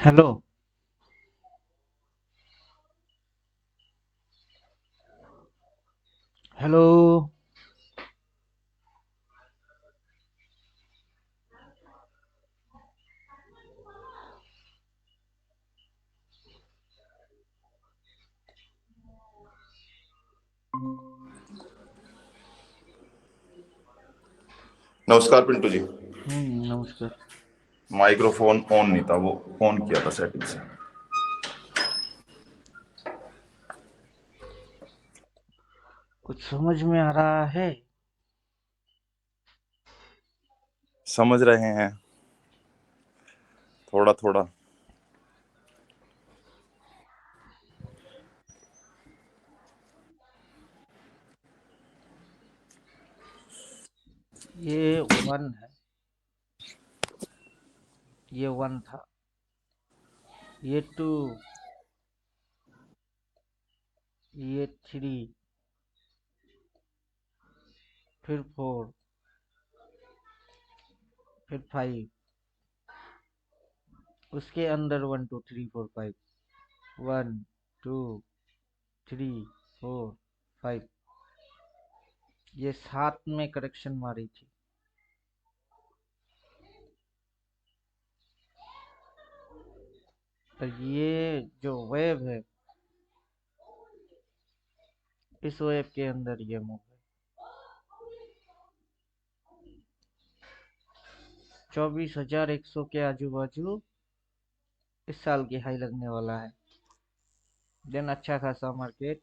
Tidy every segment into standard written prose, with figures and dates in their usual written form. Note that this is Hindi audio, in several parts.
हेलो। हेलो। नमस्कार पिंटू जी। नमस्कार। माइक्रोफोन ऑन नहीं था, वो ऑन किया था सेटिंग से। कुछ समझ में आ रहा है? समझ रहे हैं, थोड़ा थोड़ा। ये वन है। ये वन था। ये टू। ये थ्री। फिर फोर। फिर फाइव। उसके अंदर one two three four five. One two three four five. ये सात में करेक्शन मारी थी। और ये जो वेव है, इस वेव के अंदर ये मूव है। 24,100 के आजू बाजू इस साल की हाई लगने वाला है। देन अच्छा खासा मार्केट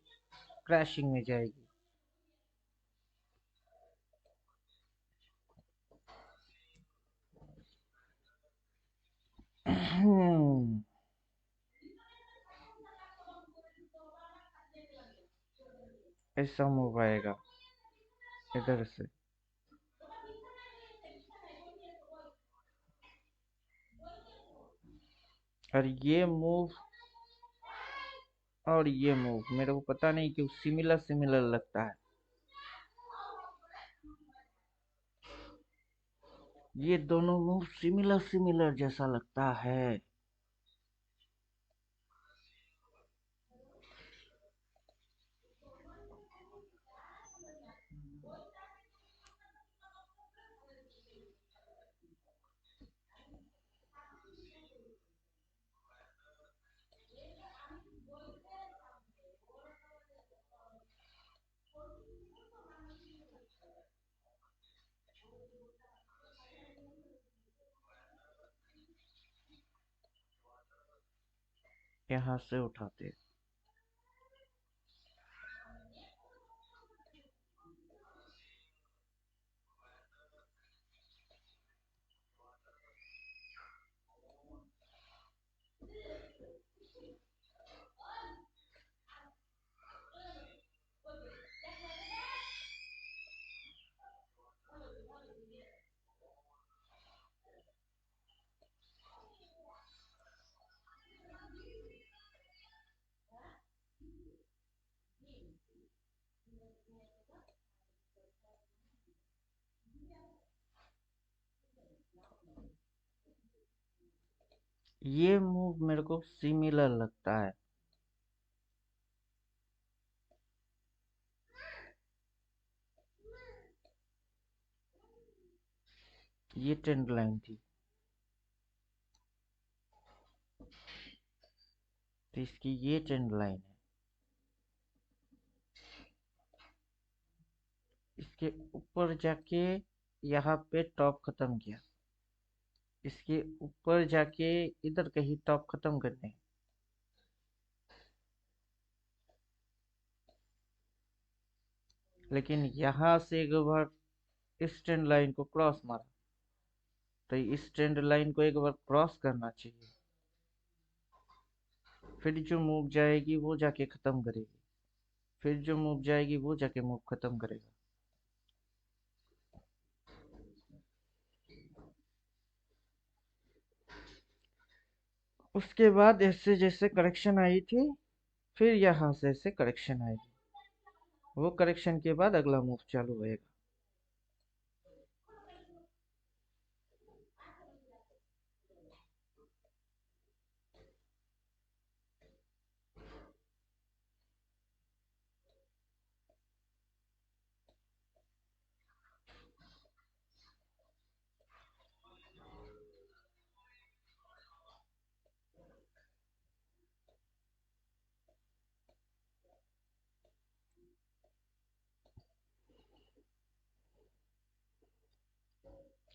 क्रैशिंग में जाएगी। ऐसा मूव आएगा इधर से। और ये मूव और ये मूव मेरे को पता नहीं क्यों सिमिलर सिमिलर लगता है। ये दोनों मूव सिमिलर सिमिलर जैसा लगता है। यहाँ से उठाते। ये मूव मेरे को सिमिलर लगता है। ये ट्रेंड लाइन थी, तो इसकी ये ट्रेंड लाइन है। इसके ऊपर जाके यहाँ पे टॉप खत्म किया। इसके ऊपर जाके इधर कहीं टॉप खत्म करने। लेकिन यहाँ से एक बार इस ट्रेंड लाइन को क्रॉस मारा, तो इस ट्रेंड लाइन को एक बार क्रॉस करना चाहिए। फिर जो मूव जाएगी वो जाके खत्म करेगी। फिर जो मूव जाएगी वो जाके मूव खत्म करेगा। उसके बाद ऐसे जैसे करेक्शन आई थी, फिर यहाँ से ऐसे करेक्शन आएगी। वो करेक्शन के बाद अगला मूव चालू होएगा।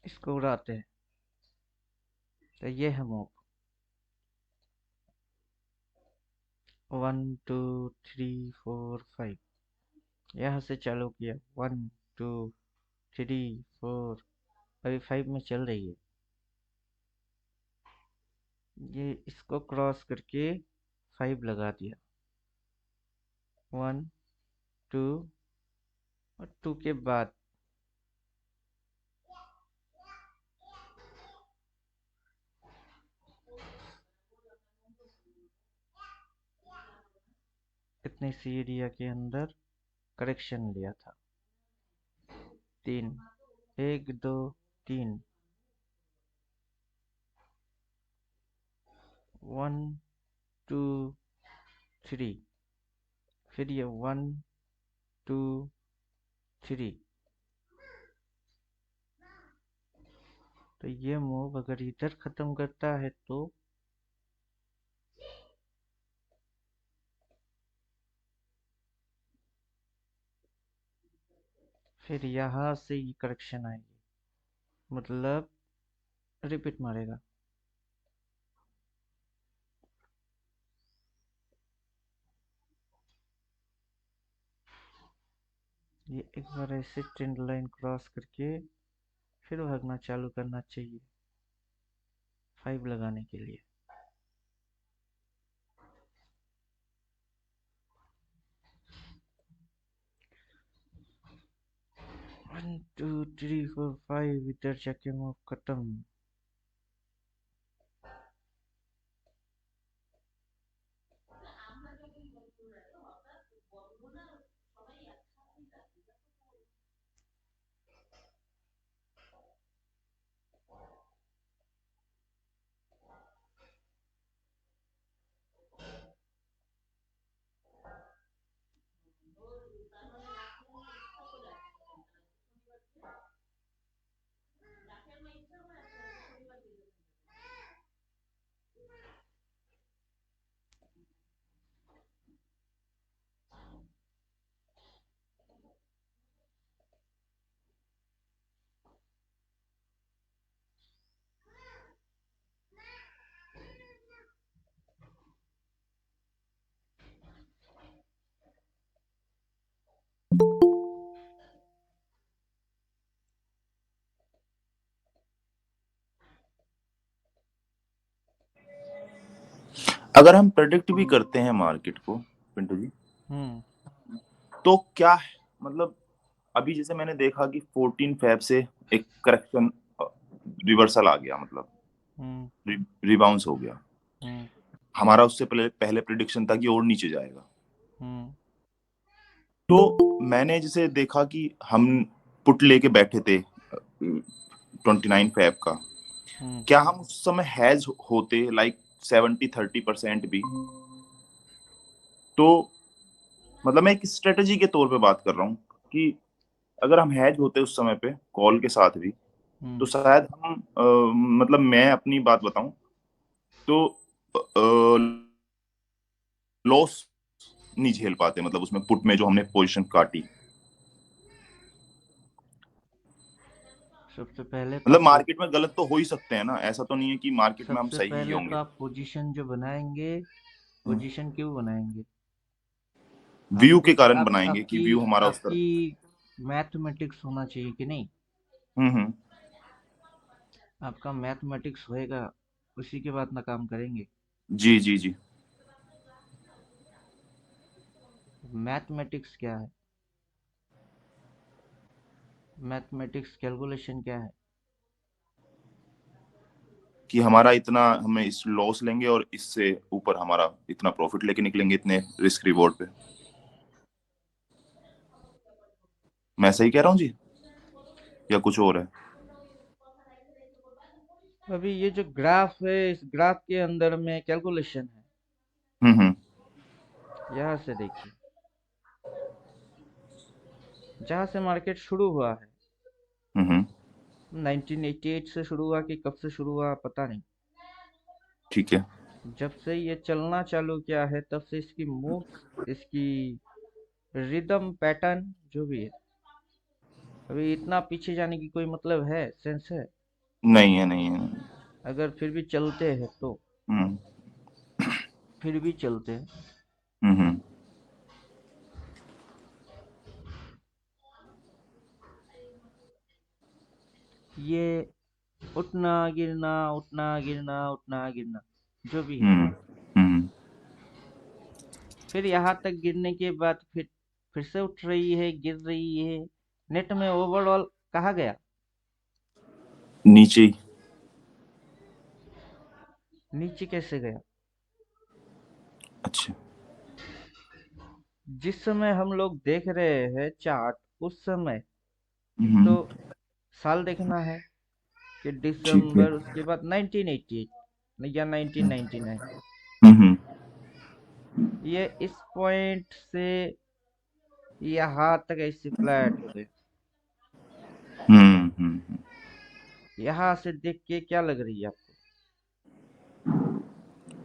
इसको उड़ाते हैं। तो ये है मूव। 1 2 3 4 5। यहाँ से चालू किया 1 2 3 4। अभी 5 में चल रही है। ये इसको क्रॉस करके 5 लगा दिया। 1 2 और 2 के बाद इतनी सी एरिया के अंदर करेक्शन लिया था। 3 1 2 3 1 2 3। फिर ये 1 2 3। तो ये मूव अगर इधर खत्म करता है तो फिर यहाँ से ये करेक्शन आएगी, मतलब रिपीट मारेगा। ये एक बार ऐसे ट्रेंड लाइन क्रॉस करके फिर भागना चालू करना चाहिए 5 लगाने के लिए। 1 2 3 4 5 इधर जाके मूव खत्म। अगर हम प्रेडिक्ट भी करते हैं मार्केट को पिंटू जी, हम्म तो क्या है मतलब, अभी जैसे मैंने देखा कि 14 फेब से एक करेक्शन रिवर्सल आ गया, मतलब हम्म रिबाउंस हो गया। हम्म हमारा उससे पहले पहले प्रिडिक्शन था कि और नीचे जाएगा। हम्म तो मैंने जैसे देखा कि हम पुट लेके बैठे थे 29 फेब का। हम्म क्या हम उस समय हैज होते लाइक 70-30% भी? तो मतलब मैं एक स्ट्रेटेजी के तौर पे बात कर रहा हूँ कि अगर हम हैज होते उस समय पे कॉल के साथ भी, तो हम्म शायद हम मतलब मैं अपनी बात बताऊं तो लॉस नहीं झेल पाते, मतलब उसमें पुट में जो हमने पोजीशन काटी। सबसे पहले तो मतलब आप मार्केट में गलत तो हो ही सकते हैं ना, ऐसा तो नहीं है कि मार्केट में हम सबसे सही ही पहले तो होंगे। आप पोजीशन जो बनाएंगे, हम्म। पोजीशन क्यों बनाएंगे? व्यू आपको के कारण आप बनाएंगे कि आपकी व्यू हमारा उस आपकी तरफ। मैथमेटिक्स होना चाहिए कि नहीं? हम्म। आपका मैथमेटिक्स होएगा, उसी के बाद ना काम करेंगे। जी जी जी। मैथमेटिक्स क्या है? मैथमेटिक्स कैलकुलेशन क्या है? कि हमारा इतना, हमें इस लॉस लेंगे और इससे ऊपर हमारा इतना प्रॉफिट लेके निकलेंगे इतने रिस्क रिवॉर्ड पे। मैं सही कह रहा हूँ जी, या कुछ और है? अभी ये जो ग्राफ है, इस ग्राफ के अंदर में कैलकुलेशन है। हम्म। यहाँ से देखिए, जहाँ से मार्केट शुरू हुआ है, हम्म। 1988 से शुरू हुआ कि कब से शुरू हुआ पता नहीं। ठीक है। जब से ये चलना चालू किया है तब से इसकी मूव्स, इसकी रिदम पैटर्न जो भी है, अभी इतना पीछे जाने की कोई मतलब है, सेंस है? नहीं है, नहीं है। अगर फिर भी चलते हैं तो, हम्म फिर भी चलते हैं। हम्म। ये उठना गिरना, उठना गिरना, उठना गिरना, जो भी है, हम्म हम्म। फिर यहाँ तक गिरने के बाद फिर से उठ रही है, गिर रही है। नेट में ओवरऑल कहाँ गया? नीचे ही। नीचे कैसे गया? अच्छा। जिस समय हम लोग देख रहे हैं चार्ट, उस समय तो हम्म। साल देखना है कि ठीक है। दिसंबर, उसके बाद 1988 या 1999। हम्म। ये इस पॉइंट से यहाँ तक ऐसे फ्लैट हो गए। हम्म। यहाँ से देख के क्या लग रही है आपको?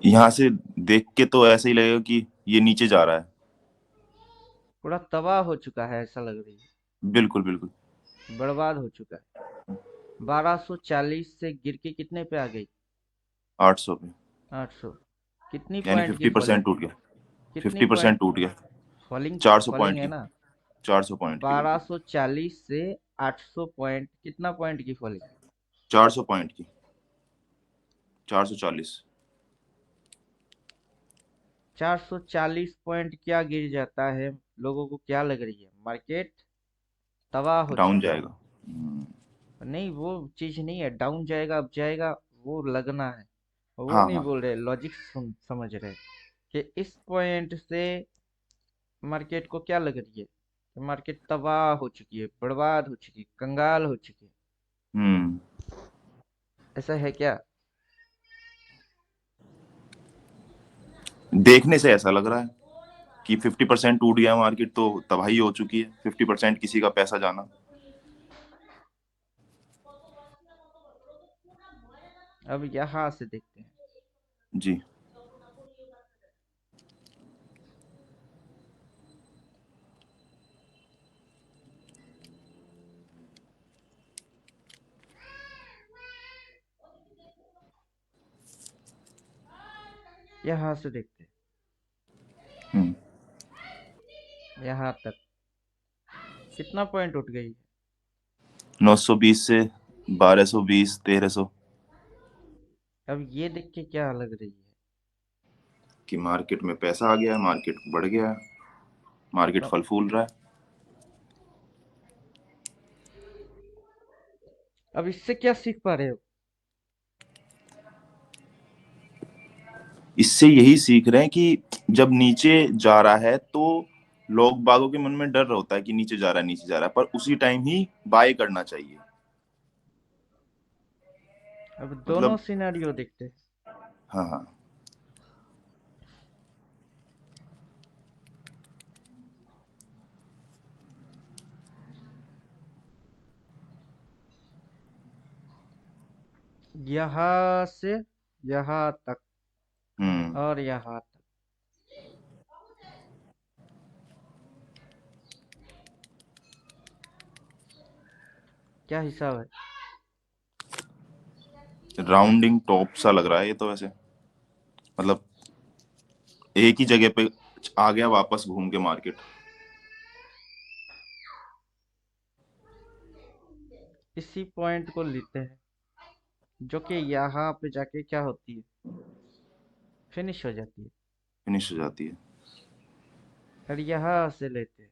यहाँ से देख के तो ऐसा ही लगेगा कि ये नीचे जा रहा है। पूरा तबाह हो चुका है ऐसा लग रही बिल्कुल बिल्कुल। है, बर्बाद हो चुका है। 1240 से गिर के कितने पे आ गई? 800 पे। 800। कितनी यानी पॉइंट की 50% फॉलिंग? टूट गया। कितनी 50% पॉइंट टूट गया। फॉलिंग? 400 फॉलिंग पॉइंट है की। ना? 400 पॉइंट की, बिल्कुल। 1240 से 800 पॉइंट, कितना पॉइंट की फॉलिंग? 400 पॉइंट की। 440। 440 पॉइंट क्या गिर जाता है? लोगों को क्या लग रही है, मार्केट तबाह हो डाउन चुकी जाएगा। है? नहीं, वो चीज नहीं है डाउन जाएगा अब जाएगा, वो लगना है। वो हाँ नहीं हाँ। बोल रहे, लॉजिक समझ रहे कि इस पॉइंट से मार्केट को क्या लग रही है कि मार्केट तबाह हो चुकी है, बर्बाद हो चुकी है, कंगाल हो चुकी है। हम्म। ऐसा है क्या? देखने से ऐसा लग रहा है कि 50% टूट गया मार्केट, तो तबाही हो चुकी है। 50% किसी का पैसा जाना। अब यहाँ से देखते हैं। जी। यहाँ से देखते हम्म। हैं यहाँ तक कितना पॉइंट उठ गई? 920 से 1220, 1300। अब ये देख के क्या लग रही है? कि मार्केट में पैसा आ गया, मार्केट बढ़ गया, मार्केट तो फल फूल रहा है। अब इससे क्या सीख पा रहे हो? इससे यही सीख रहे हैं कि जब नीचे जा रहा है तो लोग बागों के मन में डर होता है कि नीचे जा रहा है, नीचे जा रहा है, पर उसी टाइम ही बाय करना चाहिए। अब दोनों मतलब। सिनेरियो देखते हैं। हाँ हाँ। यहाँ से यहाँ तक हम्म। और यहाँ तक क्या हिसाब है? राउंडिंग टॉप सा लग रहा है ये तो वैसे। मतलब एक ही जगह पे आ गया वापस घूम के मार्केट। इसी पॉइंट को लेते हैं, जो कि यहाँ पे जाके क्या होती है, फिनिश हो जाती है। फिनिश हो जाती है। और यहाँ से लेते हैं,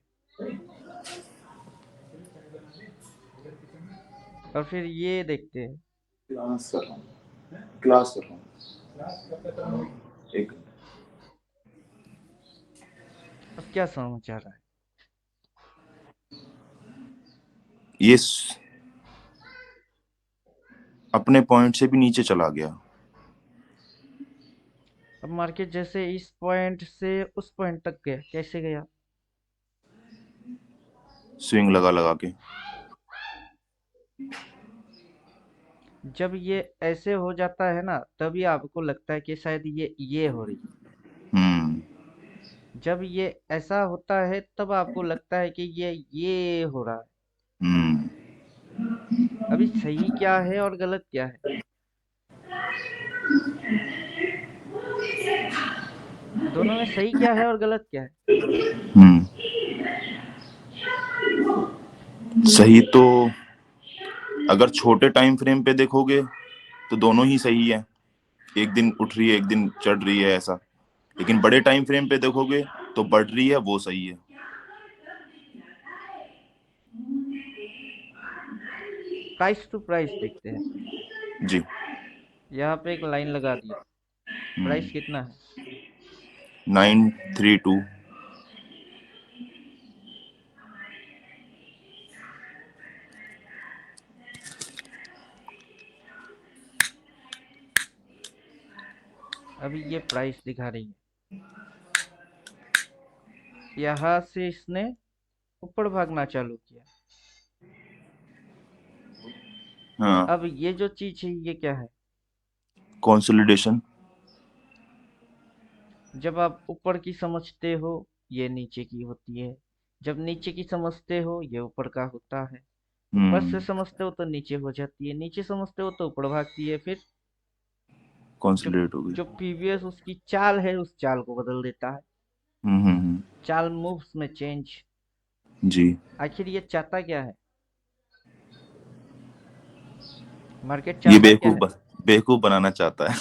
और फिर ये देखते हैं। क्लास कर रहा हूँ, क्लास कर रहा हूँ। एक। अब क्या समाचार है? ये अपने पॉइंट से भी नीचे चला गया। अब मार्केट जैसे इस पॉइंट से उस पॉइंट तक गया, कैसे गया? स्विंग लगा लगा के। जब ये ऐसे हो जाता है ना, तभी आपको लगता है कि शायद ये हो रही है। हम्म जब ये ऐसा होता है तब आपको लगता है कि ये हो रहा है। अभी सही क्या है और गलत क्या है? दोनों में सही क्या है और गलत क्या है? हम्म सही तो अगर छोटे टाइम फ्रेम पे देखोगे तो दोनों ही सही है, एक दिन उठ रही है एक दिन चढ़ रही है ऐसा। लेकिन बड़े टाइम फ्रेम पे देखोगे तो बढ़ रही है, वो सही है। प्राइस टू प्राइस देखते हैं। जी। यहाँ पे एक लाइन लगा दिए। प्राइस कितना है? 932। अभी ये प्राइस दिखा रही है। यहाँ से इसने ऊपर भागना चालू किया। हाँ। अब ये जो चीज है ये क्या है? कंसोलिडेशन। जब आप ऊपर की समझते हो ये नीचे की होती है। जब नीचे की समझते हो ये ऊपर का होता है। ऊपर से हम्म समझते हो तो नीचे हो जाती है, नीचे समझते हो तो ऊपर भागती है। फिर जो कंसोलिडेट हो गई। जो प्रीवियस उसकी चाल है उस चाल को बदल देता है। हम्म। चाल मूव्स में चेंज। जी। आखिर ये चाहता क्या है? मार्केट ये चाहता क्या है? बेवकूफ बनाना चाहता है।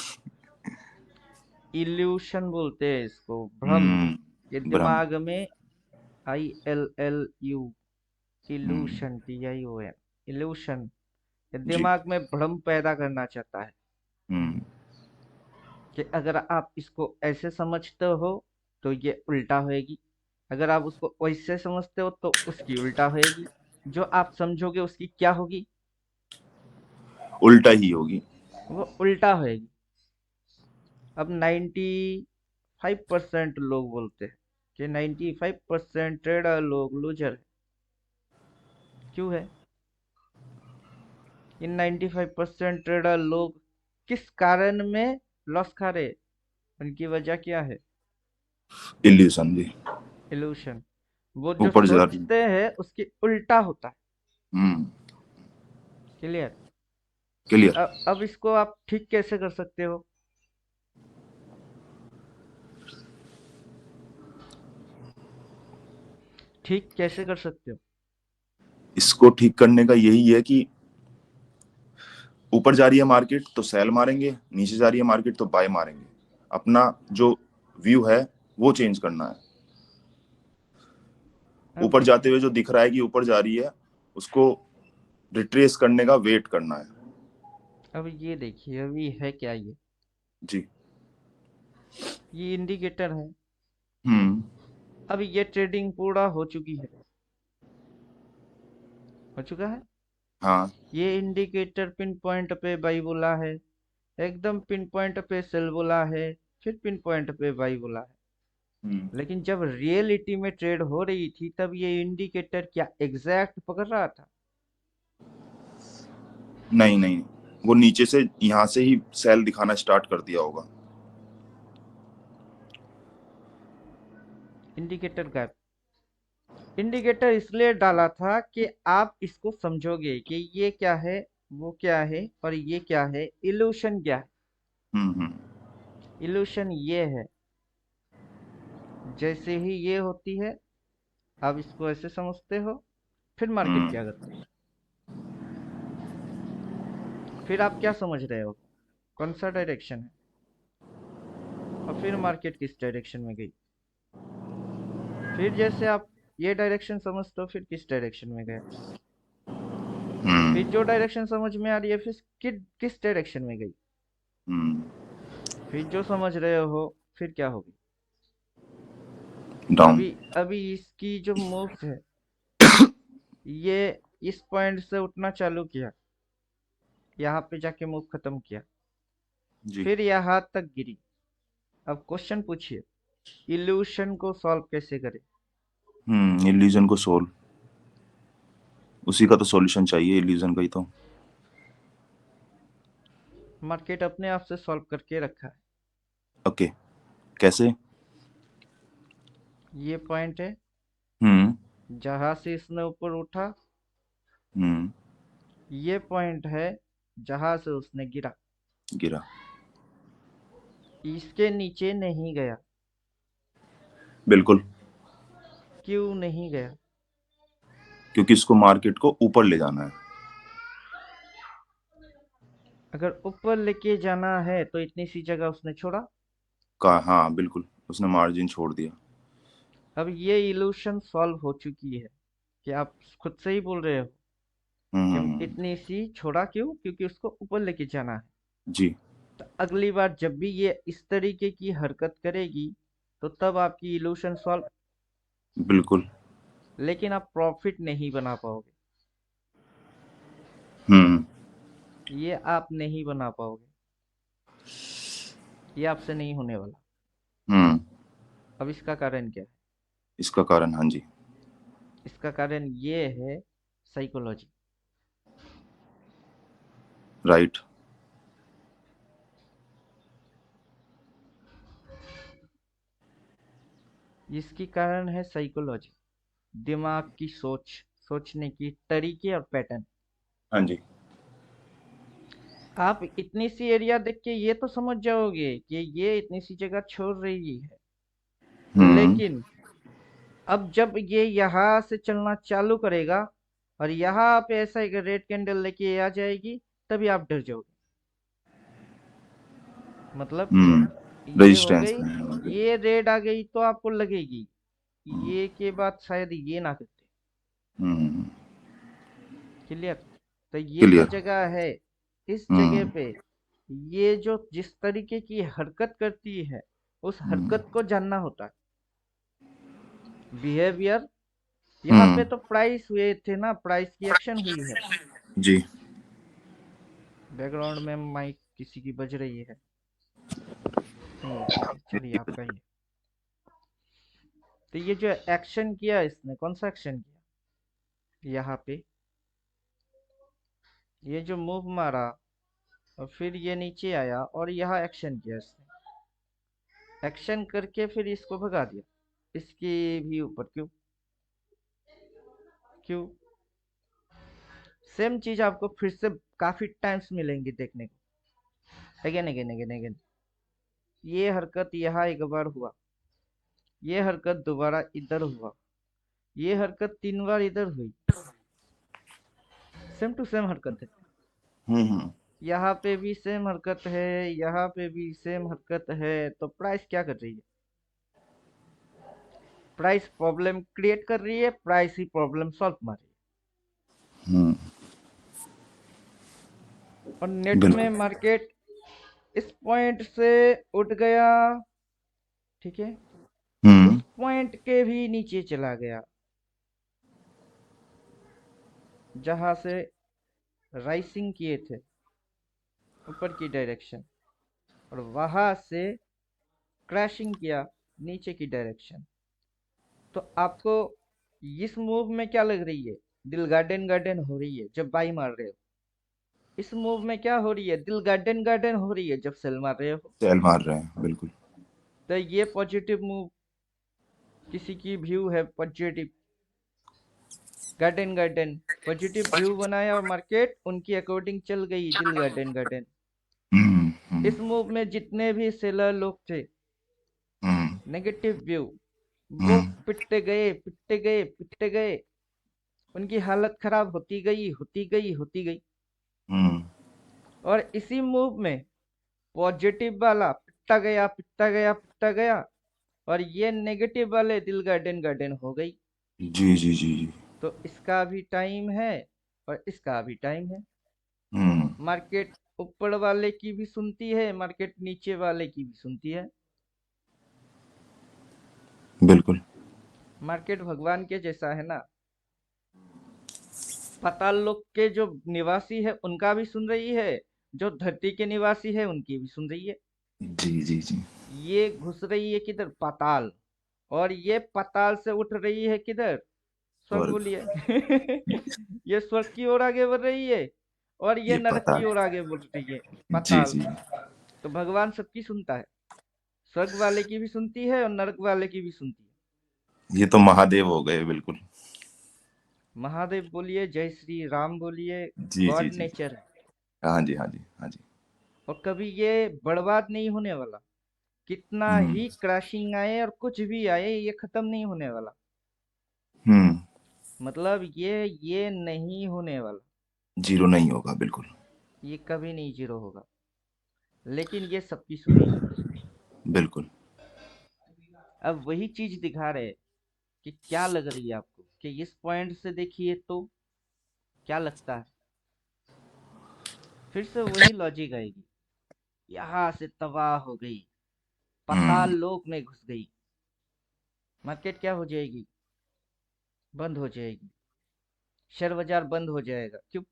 इल्यूशन बोलते हैं इसको, भ्रम। ये भ्रम। दिमाग में ILLU, हम्म। Illusion, TION, illusion. ये जी। दिमाग में भ्रम पैदा करना चाहता है हम्म कि अगर आप इसको ऐसे समझते हो तो ये उल्टा होएगी। अगर आप उसको वैसे समझते हो तो उसकी उल्टा होएगी। जो आप समझोगे उसकी क्या होगी? उल्टा ही होगी। वो उल्टा होएगी। अब 95% लोग बोलते हैं कि 95% ट्रेडर लोग लूजर है। क्यों है? इन 95% ट्रेडर लोग किस कारण में लॉस खा रहे? उनकी वजह क्या है? इल्यूशन जी। इल्यूशन। वो जो ऊपर जा रही। सोचते हैं उसकी उल्टा होता है। हम्म। क्लियर? क्लियर। अब इसको आप ठीक कैसे कर सकते हो? ठीक कैसे कर सकते हो? इसको ठीक करने का यही है कि ऊपर जा रही है मार्केट तो सेल मारेंगे, नीचे जा रही है मार्केट तो बाय मारेंगे। अपना जो व्यू है वो चेंज करना है। अब ऊपर जाते हुए जो दिख रहा है कि ऊपर जा रही है, उसको रिट्रेस करने का वेट करना है। अब ये देखिए, अभी है क्या ये? जी। ये इंडिकेटर है। हम्म। अब ये ट्रेडिंग पूरा हो चुकी है। हो चुका है। हाँ। ये इंडिकेटर पिन पॉइंट पे बाई बोला है। एकदम पिन पॉइंट पे सेल बोला है। फिर पिन पॉइंट पे बाई बोला है। हम्म। लेकिन जब रियलिटी में ट्रेड हो रही थी तब ये इंडिकेटर क्या एग्जैक्ट पकड़ रहा था? नहीं नहीं, वो नीचे से यहाँ से ही सेल दिखाना स्टार्ट कर दिया होगा। Indicator gap. इंडिकेटर इसलिए डाला था कि आप इसको समझोगे कि ये क्या है, वो क्या है और ये क्या है, इल्यूशन क्या है। हम्म। इल्यूशन ये है, जैसे ही ये होती है आप इसको ऐसे समझते हो। फिर मार्केट हम्म। क्या करती है? फिर आप क्या समझ रहे हो? कौन सा डायरेक्शन है? और फिर मार्केट किस डायरेक्शन में गई? फिर जैसे आप ये डायरेक्शन समझते हो फिर किस डायरेक्शन में गया? फिर जो डायरेक्शन समझ में आ रही है फिर किस डायरेक्शन में गई? हम्म। फिर जो समझ रहे हो फिर क्या होगी? डाउन। अभी अभी इसकी जो मूव्स है ये इस पॉइंट से उठना चालू किया, यहाँ पे जाके मूव खत्म किया, जी। फिर यहाँ तक गिरी। अब क्वेश्चन पूछिए, इल्यूशन को सॉल्व कैसे करें? इल्यूजन को सोल्व, उसी का तो सॉल्यूशन चाहिए, इल्यूजन का ही तो। मार्केट अपने आप से सॉल्व करके रखा है। ओके। कैसे? ये पॉइंट है हम्म। जहां से इसने ऊपर उठा, हम्म। ये पॉइंट है जहां से उसने गिरा, गिरा। इसके नीचे नहीं गया। बिल्कुल, क्यों नहीं गया? क्योंकि इसको मार्केट को ऊपर ले जाना है। अगर ऊपर लेके जाना है तो इतनी सी जगह उसने छोड़ा। हाँ बिल्कुल, उसने मार्जिन छोड़ दिया। अब ये इल्यूशन सॉल्व हो चुकी है कि आप खुद से ही बोल रहे हो कि हम्म। इतनी सी छोड़ा क्यों, क्योंकि उसको ऊपर लेके जाना है। जी। तो अगली बार जब भी ये इस तरीके की हरकत करेगी तो तब आपकी इल्यूशन सॉल्व, बिल्कुल। लेकिन आप प्रॉफिट नहीं बना पाओगे। हम्म। ये आप नहीं बना पाओगे, ये आपसे नहीं होने वाला। हम्म। अब इसका कारण क्या है? इसका कारण, हाँ जी। इसका कारण ये है साइकोलॉजी। राइट। इसकी कारण है साइकोलॉजी, दिमाग की सोच, सोचने की तरीके और पैटर्न। हाँ जी। आप इतनी सी एरिया देख के ये तो समझ जाओगे कि ये इतनी सी जगह छोड़ रही है, हम्म। लेकिन अब जब ये यहाँ से चलना चालू करेगा और यहाँ पे ऐसा एक रेड कैंडल लेके आ जाएगी, तभी आप डर जाओगे। मतलब हम्म। ये हो रेजिस्टेंस गई, में है market। ये रेड आ गई तो आपको लगेगी ये के बाद शायद ये ना करते। हम्म। क्लियर? तो ये जो क्लियर। जगह है, इस जगह हम्म। पे ये जो जिस तरीके की हरकत करती है, उस हरकत को जानना होता है। बिहेवियर, यहाँ पे हम्म। तो प्राइस हुए थे ना, प्राइस की एक्शन हुई है। जी। बैकग्राउंड में माइक किसी की बज रही है? नहीं है किसी, चलिए आपका ही है। तो ये जो एक्शन किया इसने, कौन सा एक्शन किया? यहाँ पे ये जो मूव मारा और फिर ये नीचे आया और यहाँ एक्शन किया इसने। एक्शन करके फिर इसको भगा दिया, इसके भी ऊपर। क्यों? क्यों? सेम चीज आपको फिर से काफी टाइम्स मिलेंगी देखने को, अगेन अगेन अगेन अगेन। ये हरकत यहाँ एक बार हुआ, ये हरकत दोबारा इधर हुआ, ये हरकत 3 बार इधर हुई। सेम टू सेम हरकत है। हम्म। यहाँ पे भी सेम हरकत है, यहाँ पे भी सेम हरकत है। तो प्राइस क्या कर रही है? प्राइस प्रॉब्लम क्रिएट कर रही है, प्राइस ही प्रॉब्लम सॉल्व मार रही हम्म। है। और नेट में बिल्कुल। मार्केट इस पॉइंट से उठ गया, ठीक है, उस हम्म। पॉइंट के भी नीचे चला गया जहां से राइसिंग किए थे ऊपर की डायरेक्शन, और वहां से क्रैशिंग किया नीचे की डायरेक्शन। तो आपको इस मूव में क्या लग रही है? दिल गार्डन गार्डन हो रही है जब बाई मार रहे हो। इस मूव में क्या हो रही है? दिल गार्डन गार्डन हो रही है जब सेल मार रहे हो। सेल मार रहे हैं, बिल्कुल। तो ये पॉजिटिव मूव, किसी की व्यू है positive, garden garden, positive view बनाया और मार्केट उनकी अकॉर्डिंग चल गई, दिल गार्डन गार्डन। हम्म। इस मूव में जितने भी सेलर लोग थे, हम्म। नेगेटिव व्यू, वो हम्म। पिटते गए पिटते गए पिटते गए, उनकी हालत खराब होती गई होती गई होती गई। हम्म। और इसी मूव में पॉजिटिव वाला पिटता गया पिटता गया पिटता गया, और ये नेगेटिव वाले दिल गार्डन गार्डन हो गई। जी जी जी जी। तो इसका भी टाइम है और इसका भी टाइम है। हम्म। मार्केट ऊपर वाले की भी सुनती है, मार्केट नीचे वाले की भी सुनती है। बिल्कुल। मार्केट भगवान के जैसा है ना, पाताल लोक के जो निवासी है उनका भी सुन रही है, जो धरती के निवासी है उनकी भी सुन रही है। जी जी जी। ये घुस रही है किधर? पाताल। और ये पाताल से उठ रही है किधर? स्वर्ग स्वर्ग। बोलिए। ये स्वर्ग की ओर आगे बढ़ रही है और ये ये नरक पता की ओर है। आगे बढ़ रही है, जी पाताल। जी। तो भगवान सबकी सुनता है, स्वर्ग वाले की भी सुनती है और नरक वाले की भी सुनती है। ये तो महादेव हो गए, बिल्कुल। महादेव बोलिए, जय श्री राम बोलिए, जी जी गॉड जी। नेचर है। हाँ जी हाँ जी हाँ जी। और कभी ये बर्बाद नहीं होने वाला। कितना हम्म ही क्रैशिंग आए और कुछ भी आए, ये खत्म नहीं होने वाला। हम्म। मतलब ये नहीं होने वाला। जीरो नहीं होगा बिल्कुल। ये कभी नहीं जीरो होगा। लेकिन ये सबकी सुनेगी। बिल्कुल। अब वही चीज दिखा रहे हैं कि क्या लग रही है आपको, कि इस पॉइंट से देखिए तो क्या लगता है। फिर से वही लॉजिक आएगी। यहाँ से तबाह हो गई, पाताल हम्म। लोक में घुस गई। मार्केट क्या हो जाएगी? बंद हो जाएगी। शेयर बाजार बंद हो जाएगा। क्यों?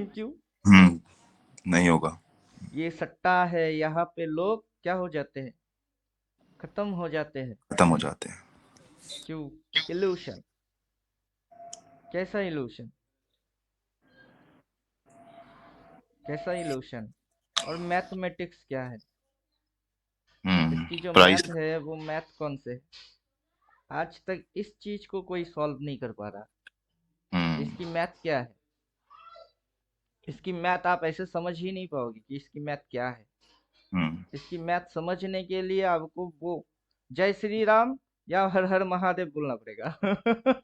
क्यों? हम्म। नहीं होगा। ये सट्टा है, यहाँ पे लोग क्या हो जाते हैं? खत्म हो जाते हैं। खत्म हो जाते हैं। क्यों? इल्यूशन। कैसा इल्यूशन? कैसा इल्यूशन? और मैथमेटिक्स क्या है? इसकी जो प्राइस। मैथ है वो मैथ कौन से है? आज तक इस चीज को कोई सॉल्व नहीं कर पा रहा। हम्म इसकी मैथ क्या है? इसकी मैथ आप ऐसे समझ ही नहीं पाओगे कि इसकी मैथ क्या है। हम्म। इसकी मैथ समझने के लिए आपको वो जय श्री राम या हर हर महादेव बोलना पड़ेगा।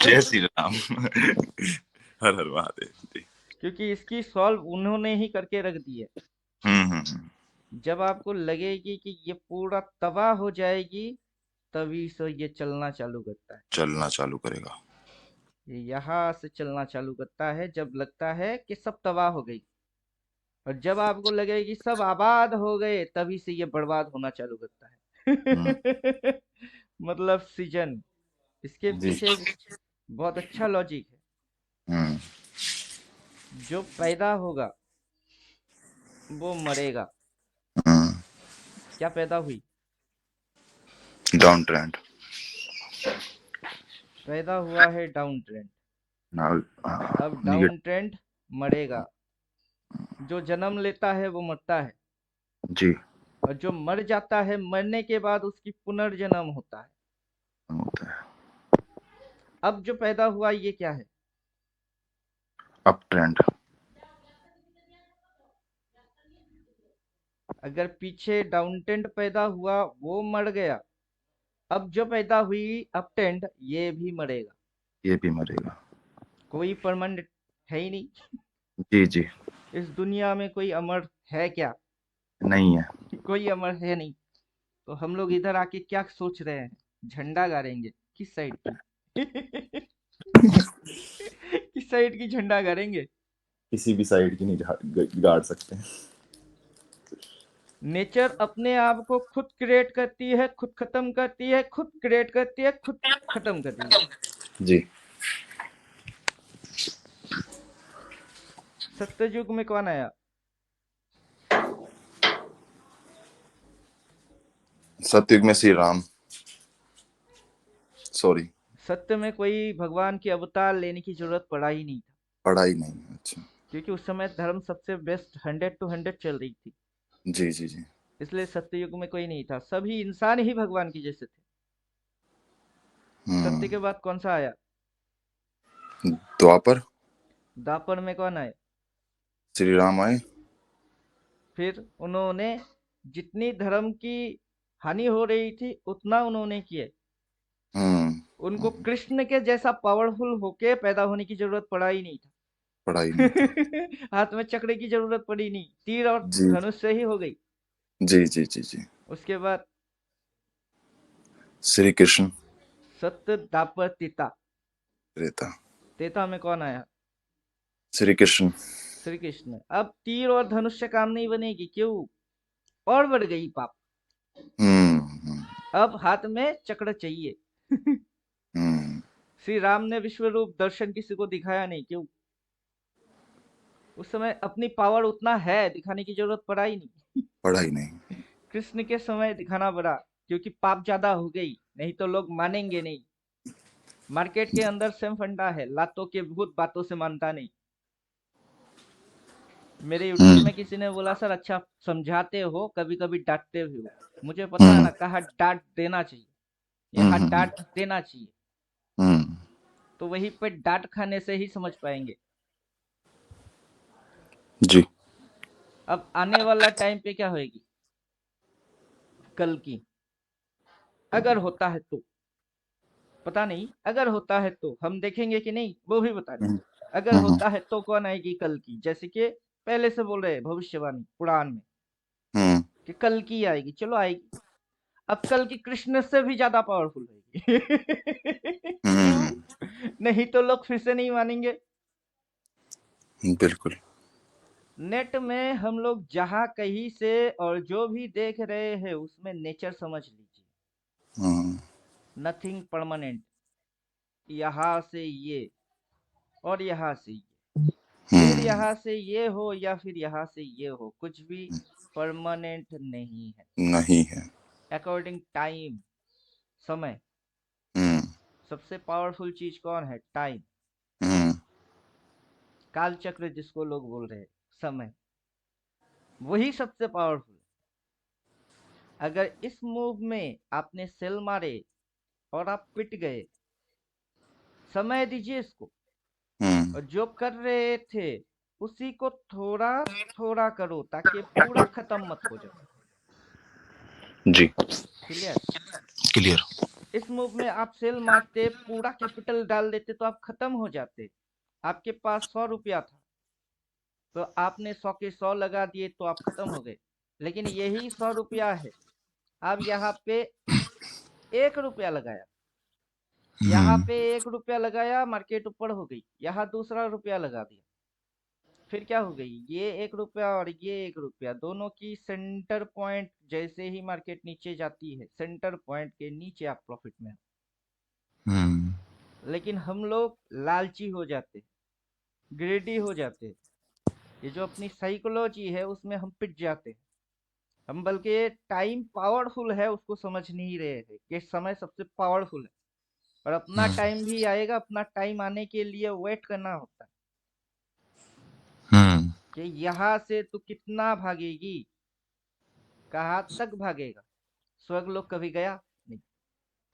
जय श्री राम। हर हर महादेव जी। क्योंकि इसकी सॉल्व उन्होंने ही करके रख दी है। हम्म। जब आपको लगेगी कि ये पूरा तबाह हो जाएगी, तभी से ये चलना चालू करता है। चलना चालू करेगा। ये यहाँ से चलना चालू करता है जब लगता है कि सब तबाह हो गई। और जब आपको लगे कि सब आबाद हो गए, तभी से ये बर्बाद होना चालू करता हम्म। है। मतलब सीजन। इसके जी। पीछे बहुत अच्छा लॉजिक है। हम्म जो पैदा होगा वो मरेगा। हम्म। क्या पैदा हुई? Down trend. पैदा हुआ है डाउन ट्रेंड। अब निगेटिव। डाउन ट्रेंड मरेगा। जो जन्म लेता है वो मरता है। जी। और जो मर जाता है, मरने के बाद उसकी पुनर्जन्म होता है। होता है। अब जो पैदा हुआ ये क्या है? Up trend. अगर पीछे डाउन ट्रेंड पैदा हुआ, वो मर गया। अब जो पैदा हुई अप ट्रेंड, ये भी मरेगा। ये भी मरेगा। कोई परमानेंट है ही नहीं। जी जी। इस दुनिया में कोई अमर है क्या? नहीं है। कोई अमर है नहीं। तो हम लोग इधर आके क्या सोच रहे हैं? झंडा गाड़ेंगे। किस साइड की? किस साइड की झंडा गाड़ेंगे? किसी भी साइड की नहीं गाड़ सकते। नेचर अपने आप को खुद क्रिएट करती है, खुद खत्म करती है, खुद क्रिएट करती है, खुद खत्म करती है। जी। सत्ययुग में कौन आया? सतयुग में श्री राम। सॉरी। सत्य में कोई भगवान की अवतार लेने की जरूरत पड़ा ही नहीं था। पढ़ाई नहीं। अच्छा। क्योंकि उस समय धर्म सबसे बेस्ट 100 to 100 चल रही थी। जी जी जी। इसलिए सत्ययुग में कोई नहीं था, सभी इंसान ही भगवान की जैसे थे। सत्य के बाद कौन सा आया? द्वापर। द्वापर में कौन आए? श्री राम आए। फिर उन्होंने जितनी धर्म की हानि हो रही थी उतना उन्होंने किए। उनको हम्म। कृष्ण के जैसा पावरफुल होके पैदा होने की जरूरत पड़ा ही नहीं पढ़ाई नहीं थी। था। हाथ में चक्र की जरूरत पड़ी नहीं, तीर और जी धनुष से ही हो गई। जी जी जी जी। उसके बाद श्री कृष्ण। सत्य दापर तीता। त्रेता। तेता में कौन आया? श्री कृष्ण। श्री कृष्ण। अब तीर और धनुष से काम नहीं बनेगी। क्यों? और बढ़ गई पाप। हम्म। अब हाथ में चक्र चाहिए। हम्म। श्री राम ने विश्व रूप दर्शन किसी को दिखाया नहीं। क्यों? उस समय अपनी पावर उतना है, दिखाने की जरूरत पड़ा ही नहीं। पढ़ाई नहीं। कृष्ण के समय दिखाना पड़ा, क्योंकि पाप ज्यादा हो गई, नहीं तो लोग मानेंगे नहीं। मार्केट के अंदर सेम फंडा है, लातों के भूत बातों से मानता नहीं। मेरे यूट्यूब हम्म में किसी ने बोला, सर अच्छा समझाते हो, कभी कभी डांटते भी हो। मुझे पता है हम्म ना, कहाँ डांट देना चाहिए, यहाँ हम्म डांट देना चाहिए। हम्म तो वहीं पे डांट खाने से ही समझ पाएंगे। जी। अब आने वाला टाइम पे क्या होएगी कल की, अगर होता है तो पता नहीं, अगर होता है तो हम देखेंगे कि नहीं वो भी बता नहीं। हम्म, अगर हम्म, होता है तो कौन आएगी कल की, जैसे कि पहले से बोल रहे हैं भविष्यवाणी पुराण में हम्म, कि कल की आएगी, चलो आएगी। अब कल की कृष्ण से भी ज्यादा पावरफुल रहेगी। हम्म, क्यों? नहीं तो लोग फिर से नहीं मानेंगे। बिल्कुल। नेट में हम लोग जहां कहीं से और जो भी देख रहे हैं उसमें नेचर समझ लीजिए, हम्म, नथिंग परमानेंट। यहाँ से ये और यहाँ से ये, फिर हम्म, यहाँ से ये हो या फिर यहाँ से ये हो, कुछ भी परमानेंट नहीं है। नहीं है। अकॉर्डिंग टाइम, समय, हम्म, सबसे पावरफुल चीज कौन है? टाइम। हम्म, काल चक्र जिसको लोग बोल रहे हैं, समय, वही सबसे पावरफुल। अगर इस मूव में आपने सेल मारे और आप पिट गए, समय दीजिए इसको, हम्म, और जो कर रहे थे उसी को थोड़ा थोड़ा करो ताकि पूरा खत्म मत हो जाए। जी। क्लियर? क्लियर। इस मूव में आप सेल मारते, पूरा कैपिटल डाल देते तो आप खत्म हो जाते। आपके पास 100 रुपया था तो आपने 100 के 100 लगा दिए तो आप खत्म हो गए। लेकिन यही 100 रुपया है, आप यहाँ पे 1 रुपया लगाया, यहाँ हम्म, पे 1 रुपया लगाया, मार्केट ऊपर हो गई, यहाँ दूसरा रुपया लगा दिया, फिर क्या हो गई, ये 1 रुपया और ये 1 रुपया दोनों की सेंटर पॉइंट, जैसे ही मार्केट नीचे जाती है सेंटर पॉइंट के नीचे आप प्रॉफिट में हम्म, हो। लेकिन हम लोग लालची हो जाते, ग्रेडी हो जाते, ये जो अपनी साइकोलॉजी है उसमें हम पिट जाते हैं। हम बल्कि टाइम पावरफुल है उसको समझ नहीं रहे हैं कि समय सबसे पावरफुल है, और अपना हम्म, टाइम भी आएगा, अपना टाइम आने के लिए वेट करना होता है हम्म, कि यहाँ से तू कितना भागेगी, कहाँ तक भागेगा। स्वर्ग लोग कभी गया नहीं,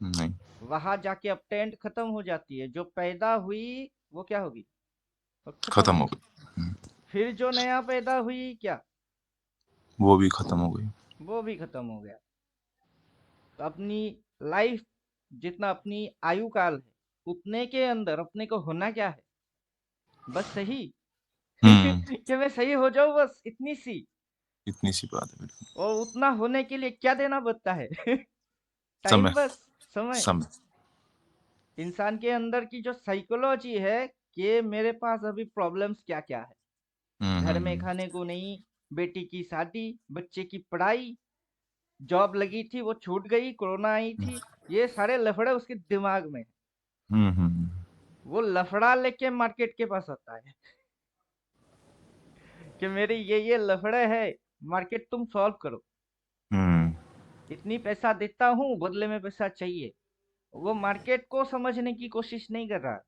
नहीं। वहां जाके अब टेंट खत्म हो जाती है, जो पैदा हुई वो क्या होगी, वो खत्म खत्म हो हो गई। गई। हम्म, फिर जो नया पैदा हुई क्या, वो भी खत्म हो गई। वो भी खत्म हो गया। तो अपनी लाइफ, जितना अपनी आयु काल है उतने के अंदर अपने को होना क्या है, बस सही। हम्म, कि मैं सही हो जाऊं, बस इतनी सी। इतनी सी बात है, बिल्कुल। और उतना होने के लिए क्या देना पड़ता है? समय। टाइम, बस समय। समय। इंसान के अंदर की जो साइकोलॉजी है कि मेरे पास अभी प्रॉब्लम्स क्या क्या है, हम्म, घर में खाने को नहीं, बेटी की शादी, बच्चे की पढ़ाई, जॉब लगी थी वो छूट गई, कोरोना आई थी, ये सारे लफड़े उसके दिमाग में हैं। हम्म, हम्म, वो लफड़ा लेके मार्केट के पास आता है कि मेरे ये लफड़े है, मार्केट तुम सॉल्व करो, हम्म, इतनी पैसा देता हूँ बदले में पैसा चाहिए। वो मार्केट को समझने की कोशिश नहीं कर रहा,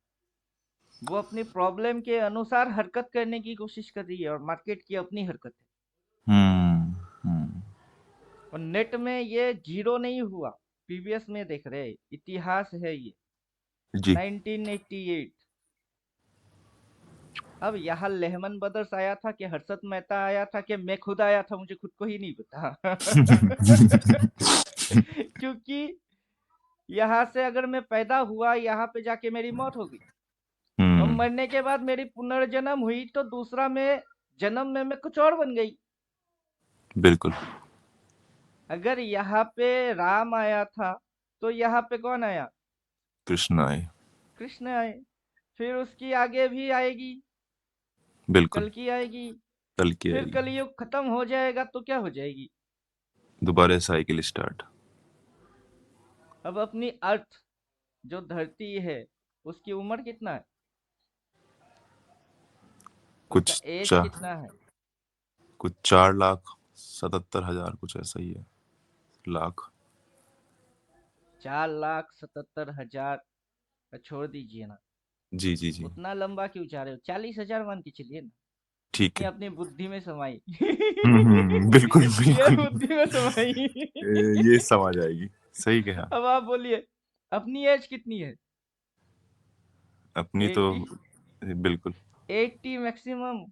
वो अपनी प्रॉब्लम के अनुसार हरकत करने की कोशिश कर रही है, और मार्केट की अपनी हरकत है। हम्म, हम्म, और नेट में ये जीरो नहीं हुआ, प्रीवियस में देख रहे हैं, इतिहास है ये, जी। 1988। अब यहाँ लेहमन ब्रदर्स आया था कि हर्षद मेहता आया था कि मैं खुद आया था, मुझे खुद को ही नहीं पता। क्योंकि यहाँ से अगर मैं पैदा हुआ, यहाँ पे जाके मेरी मौत हो गई, और हम्म, मरने के बाद मेरी पुनर्जन्म हुई तो दूसरा में जन्म में मैं कुछ और बन गई। बिल्कुल। अगर यहाँ पे राम आया था तो यहाँ पे कौन आया? कृष्ण आए। कृष्ण आए। फिर उसकी आगे भी आएगी, बिल्कुल। कल की आएगी। कल की फिर आएगी। कलयुग खत्म हो जाएगा तो क्या हो जाएगी? दोबारा साइकिल स्टार्ट। अब अपनी अर्थ, जो धरती है, उसकी उम्र कितना है, उसका कुछ एज चा, कितना है? कुछ 4,77,000 कुछ ऐसा ही है। लाख। 4,77,000। छोड़ दीजिए ना, जी, जी, जी। उतना लंबा क्यों जा रहे हो, 40,000 मान के चलिए ना। ठीक ये है। अपनी बुद्धि में समाई। बिल्कुल, ये बिल्कुल। बुद्धि में समाई। ये समझ आएगी। सही कहा। अब आप बोलिए, अपनी एज कितनी है? अपनी तो 80 बिल्कुल। 80 मैक्सिमम।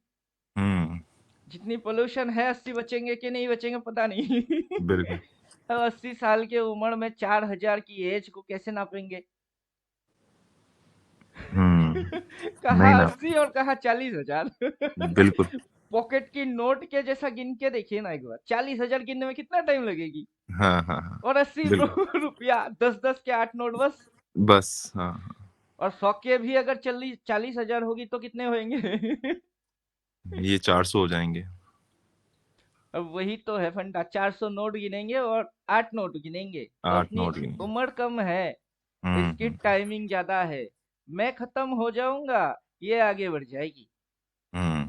हम्म। जितनी पोल्यूशन है 80 बचेंगे कि नहीं बचेंगे पता नहीं। बिल्कुल। अब 80 साल के उम्र में 4000 की एज को कैसे नापेंगे? कहा नहीं ना। 80 और कहा 40,000। बिल्कुल। पॉकेट की नोट के जैसा गिन के देखिए ना एक बार, 40,000 गिनने में कितना टाइम लगेगी? हाँ हाँ हाँ। और 80 बिल्कुल। रुपया, 10-10 के 8 नोट बस। बस हाँ हाँ। और 100 के भी अगर 40,000 होगी तो कितने होंगे? ये 400 हो जाएंगे। अब वही तो है फंडा, 400 नोट गिनेंगे और 8 नोट गिनेंगे तो 8 अपनी नोट गिनेंगे। उम्र कम है, इसकी हम्म। टाइमिंग ज्यादा है। मैं खत्म हो जाऊंगा, ये आगे बढ़ जाएगी, हम्म।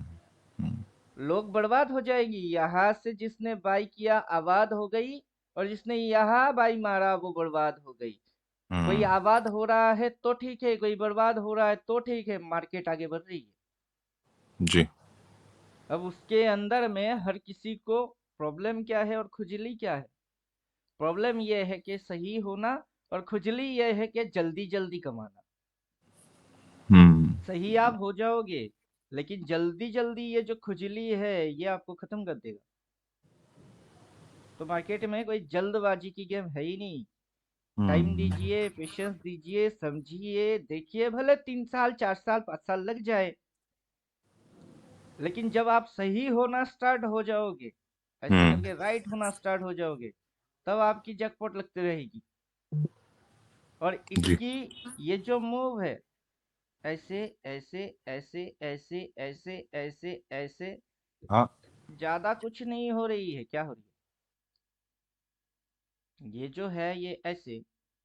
हम्म। लोग बर्बाद हो जाएगी। यहाँ से जिसने बाई किया आबाद हो गई, और जिसने यहाँ बाई मारा वो बर्बाद हो गई। कोई हम्म। आबाद हो रहा है तो ठीक है, कोई बर्बाद हो रहा है तो ठीक है, मार्केट आगे बढ़ रही है। जी। अब उसके अंदर में हर किसी को प्रॉब्लम क्या है और खुजली क्या है? प्रॉब्लम ये है कि सही होना, और खुजली ये है कि जल्दी जल्दी कमाना। हम्म। सही आप हो जाओगे, लेकिन जल्दी जल्दी ये जो खुजली है ये आपको खत्म कर देगा। तो मार्केट में कोई जल्दबाजी की गेम है ही नहीं। टाइम हम्म। दीजिए, पेशेंस दीजिए, समझिए, देखिए, भले 3 साल 4 साल 5 साल लग जाए, लेकिन जब आप सही होना स्टार्ट हो जाओगे, ऐसे हम्म। करके राइट होना स्टार्ट हो जाओगे, तब आपकी जैकपॉट लगती रहेगी। और जी। इसकी ये जो मूव है, ऐसे ऐसे ऐसे ऐसे ऐसे ऐसे ऐसे, हाँ। ज्यादा कुछ नहीं हो रही है। क्या हो रही है? ये जो है ये ऐसे,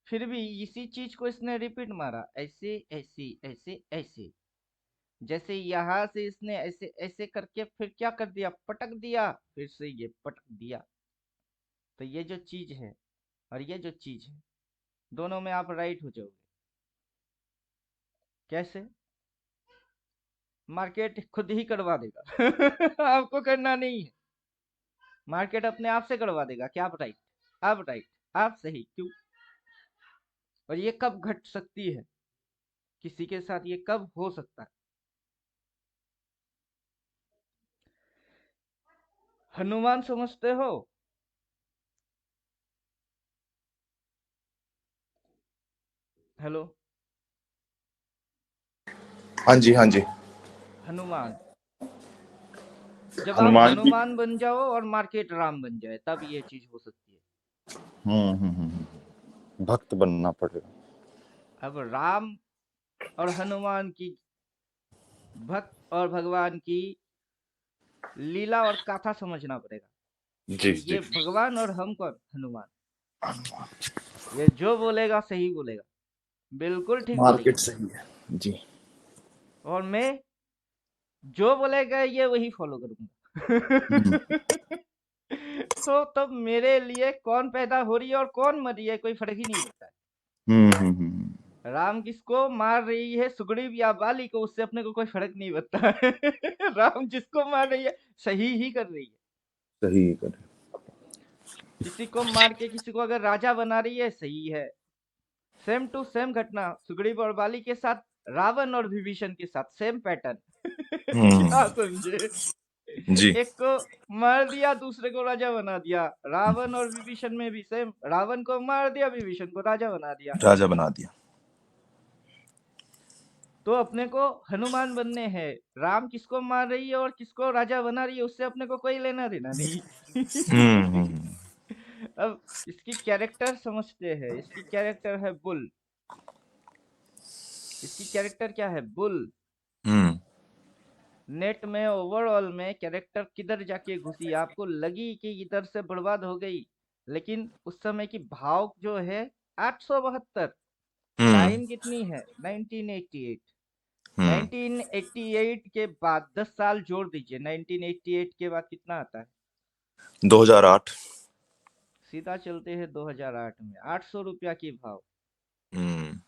फिर भी इसी चीज को इसने रिपीट मारा, ऐसे ऐसे ऐसे ऐसे। जैसे यहाँ से इसने ऐसे ऐसे करके फिर क्या कर दिया, पटक दिया, फिर से ये पटक दिया। तो ये जो चीज है और ये जो चीज है, दोनों में आप राइट हो जाओगे। कैसे? मार्केट खुद ही करवा देगा। आपको करना नहीं है, मार्केट अपने आप से करवा देगा कि आप राइट, आप राइट, आप सही क्यों। और ये कब घट सकती है, किसी के साथ ये कब हो सकता है? हनुमान समझते हो? हेलो? हाँ जी हाँ जी। हनुमान, जब आप हनुमान जी। हनुमान बन जाओ और मार्केट राम बन जाए, तब ये चीज हो सकती है। भक्त बनना पड़ेगा। अब राम और हनुमान की, भक्त और भगवान की लीला और गाथा समझना पड़ेगा जी कि जी। ये भगवान और हम कौन, हनुमान। ये जो बोलेगा सही बोलेगा, बिल्कुल ठीक मार्केट बोलेगा। सही है। जी। और मैं जो बोलेगा ये वही फॉलो हम्म। करूंगा। तो तब मेरे लिए कौन पैदा हो रही है और कौन मर रही है कोई फर्क ही नहीं पड़ता है। राम किसको मार रही है, सुग्रीव या बाली को, उससे अपने को कोई फर्क नहीं पड़ता है। राम जिसको मार रही है सही ही कर रही है। सही करे। किसी को मार के किसी को अगर राजा बना रही है, सही है। सेम टू सेम घटना सुग्रीव और बाली के साथ, रावण और विभीषण के साथ सेम पैटर्न। क्या हम्म। समझे? जी। एक को मार दिया, दूसरे को राजा बना दिया। रावण और विभीषण में भी सेम, रावण को मार दिया, विभीषण को राजा बना दिया। राजा बना दिया। तो अपने को हनुमान बनने हैं। राम किसको मार रही है और किसको राजा बना रही है, उससे अपने को कोई लेना देना नहीं। हम्म। अब इसकी कैरेक्टर समझते हैं। इसकी कैरेक्टर है बुल। इसकी कैरेक्टर क्या है, बुल। हम्म। नेट में ओवरऑल में कैरेक्टर किधर जाके घुसी, आपको लगी कि इधर से बर्बाद हो गई, लेकिन उस समय की भाव जो है 872। हम्म। टाइम कितनी है, 1988। हम्म। 1988 के बाद 10 साल जोड़ दीजिए, 1988 के बाद कितना आता है? 2008। सीधा चलते हैं 2008 में, 800 रुपया की भाव। हम्म।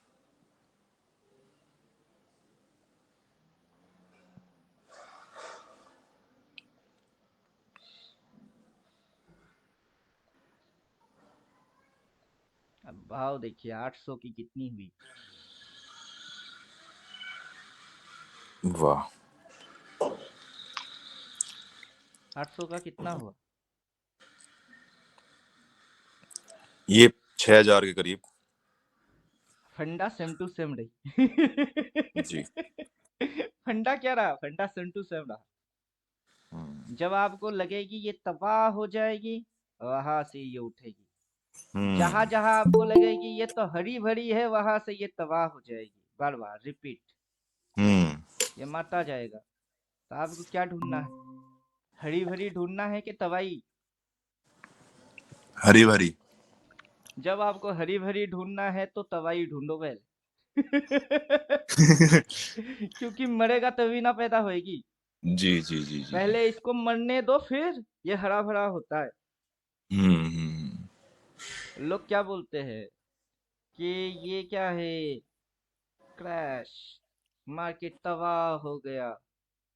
अब भाव देखिए 800 की कितनी हुई। वाह 800 का कितना हुआ? ये 6000 के करीब। फंडा सेम टू सेम रही। जी। फंडा क्या रहा? फंडा सेम टू सेम रहा। जब आपको लगेगी ये तबाह हो जाएगी, वहां से ये उठेगी। जहां हम्म जहां आपको लगेगी ये तो हरी भरी है, वहां से ये तबाह हो जाएगी। बार बार रिपीट, हम्म ये मारता जाएगा। तो आपको क्या ढूंढना है? हरी भरी ढूंढना है कि तबाही? हरी भरी। जब आपको हरी भरी ढूंढना है तो तबाही ढूंढो पहले। क्योंकि मरेगा तभी ना पैदा होएगी। जी जी जी जी। पहले इसको मरने दो, फिर ये हरा भरा होता है। हम्म। लोग क्या बोलते हैं कि ये क्या है, क्रैश, मार्केट तबाह हो गया।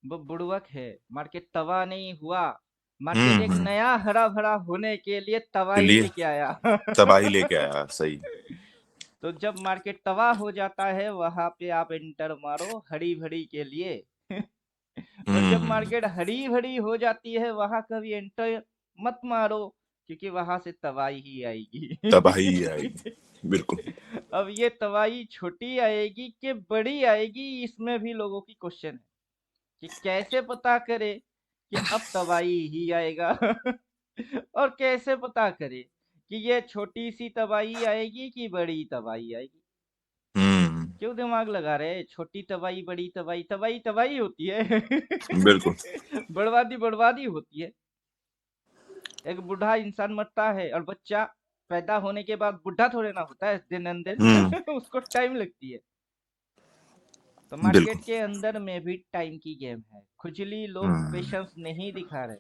वो बुड़वक है, मार्केट तबाह नहीं हुआ। मार्केट एक हम्म। नया हरा भरा होने के लिए के तबाही लिए लेके आया। तबाही लेके आया, सही। तो जब मार्केट तबाह हो जाता है, वहां पे आप एंटर मारो हरी भरी के लिए। और जब हम्म। मार्केट हरी भरी हो जाती है, वहां कभी एंटर मत मारो, क्योंकि वहां से तबाही ही तबाही आएगी। आएगी, बिल्कुल। अब ये तबाही छोटी आएगी कि बड़ी आएगी, इसमें भी लोगों की क्वेश्चन है कि कैसे पता करे कि अब तबाही ही आएगा। और कैसे पता करे कि ये छोटी सी तबाही आएगी कि बड़ी तबाही आएगी? हम्म। क्यों दिमाग लगा रहे? छोटी तबाही, बड़ी तबाही, तबाही तबाही होती है। बिल्कुल। बर्बादी बर्बादी होती है। एक बूढ़ा इंसान मरता है और बच्चा पैदा होने के बाद बुढ़ा थोड़े ना होता है दिन अंदर। हम्म। उसको टाइम लगती है। तो बिल्कुल। मार्केट के अंदर में भी टाइम की गेम है। खुजली लोग हम्म। पेशेंस नहीं दिखा रहे,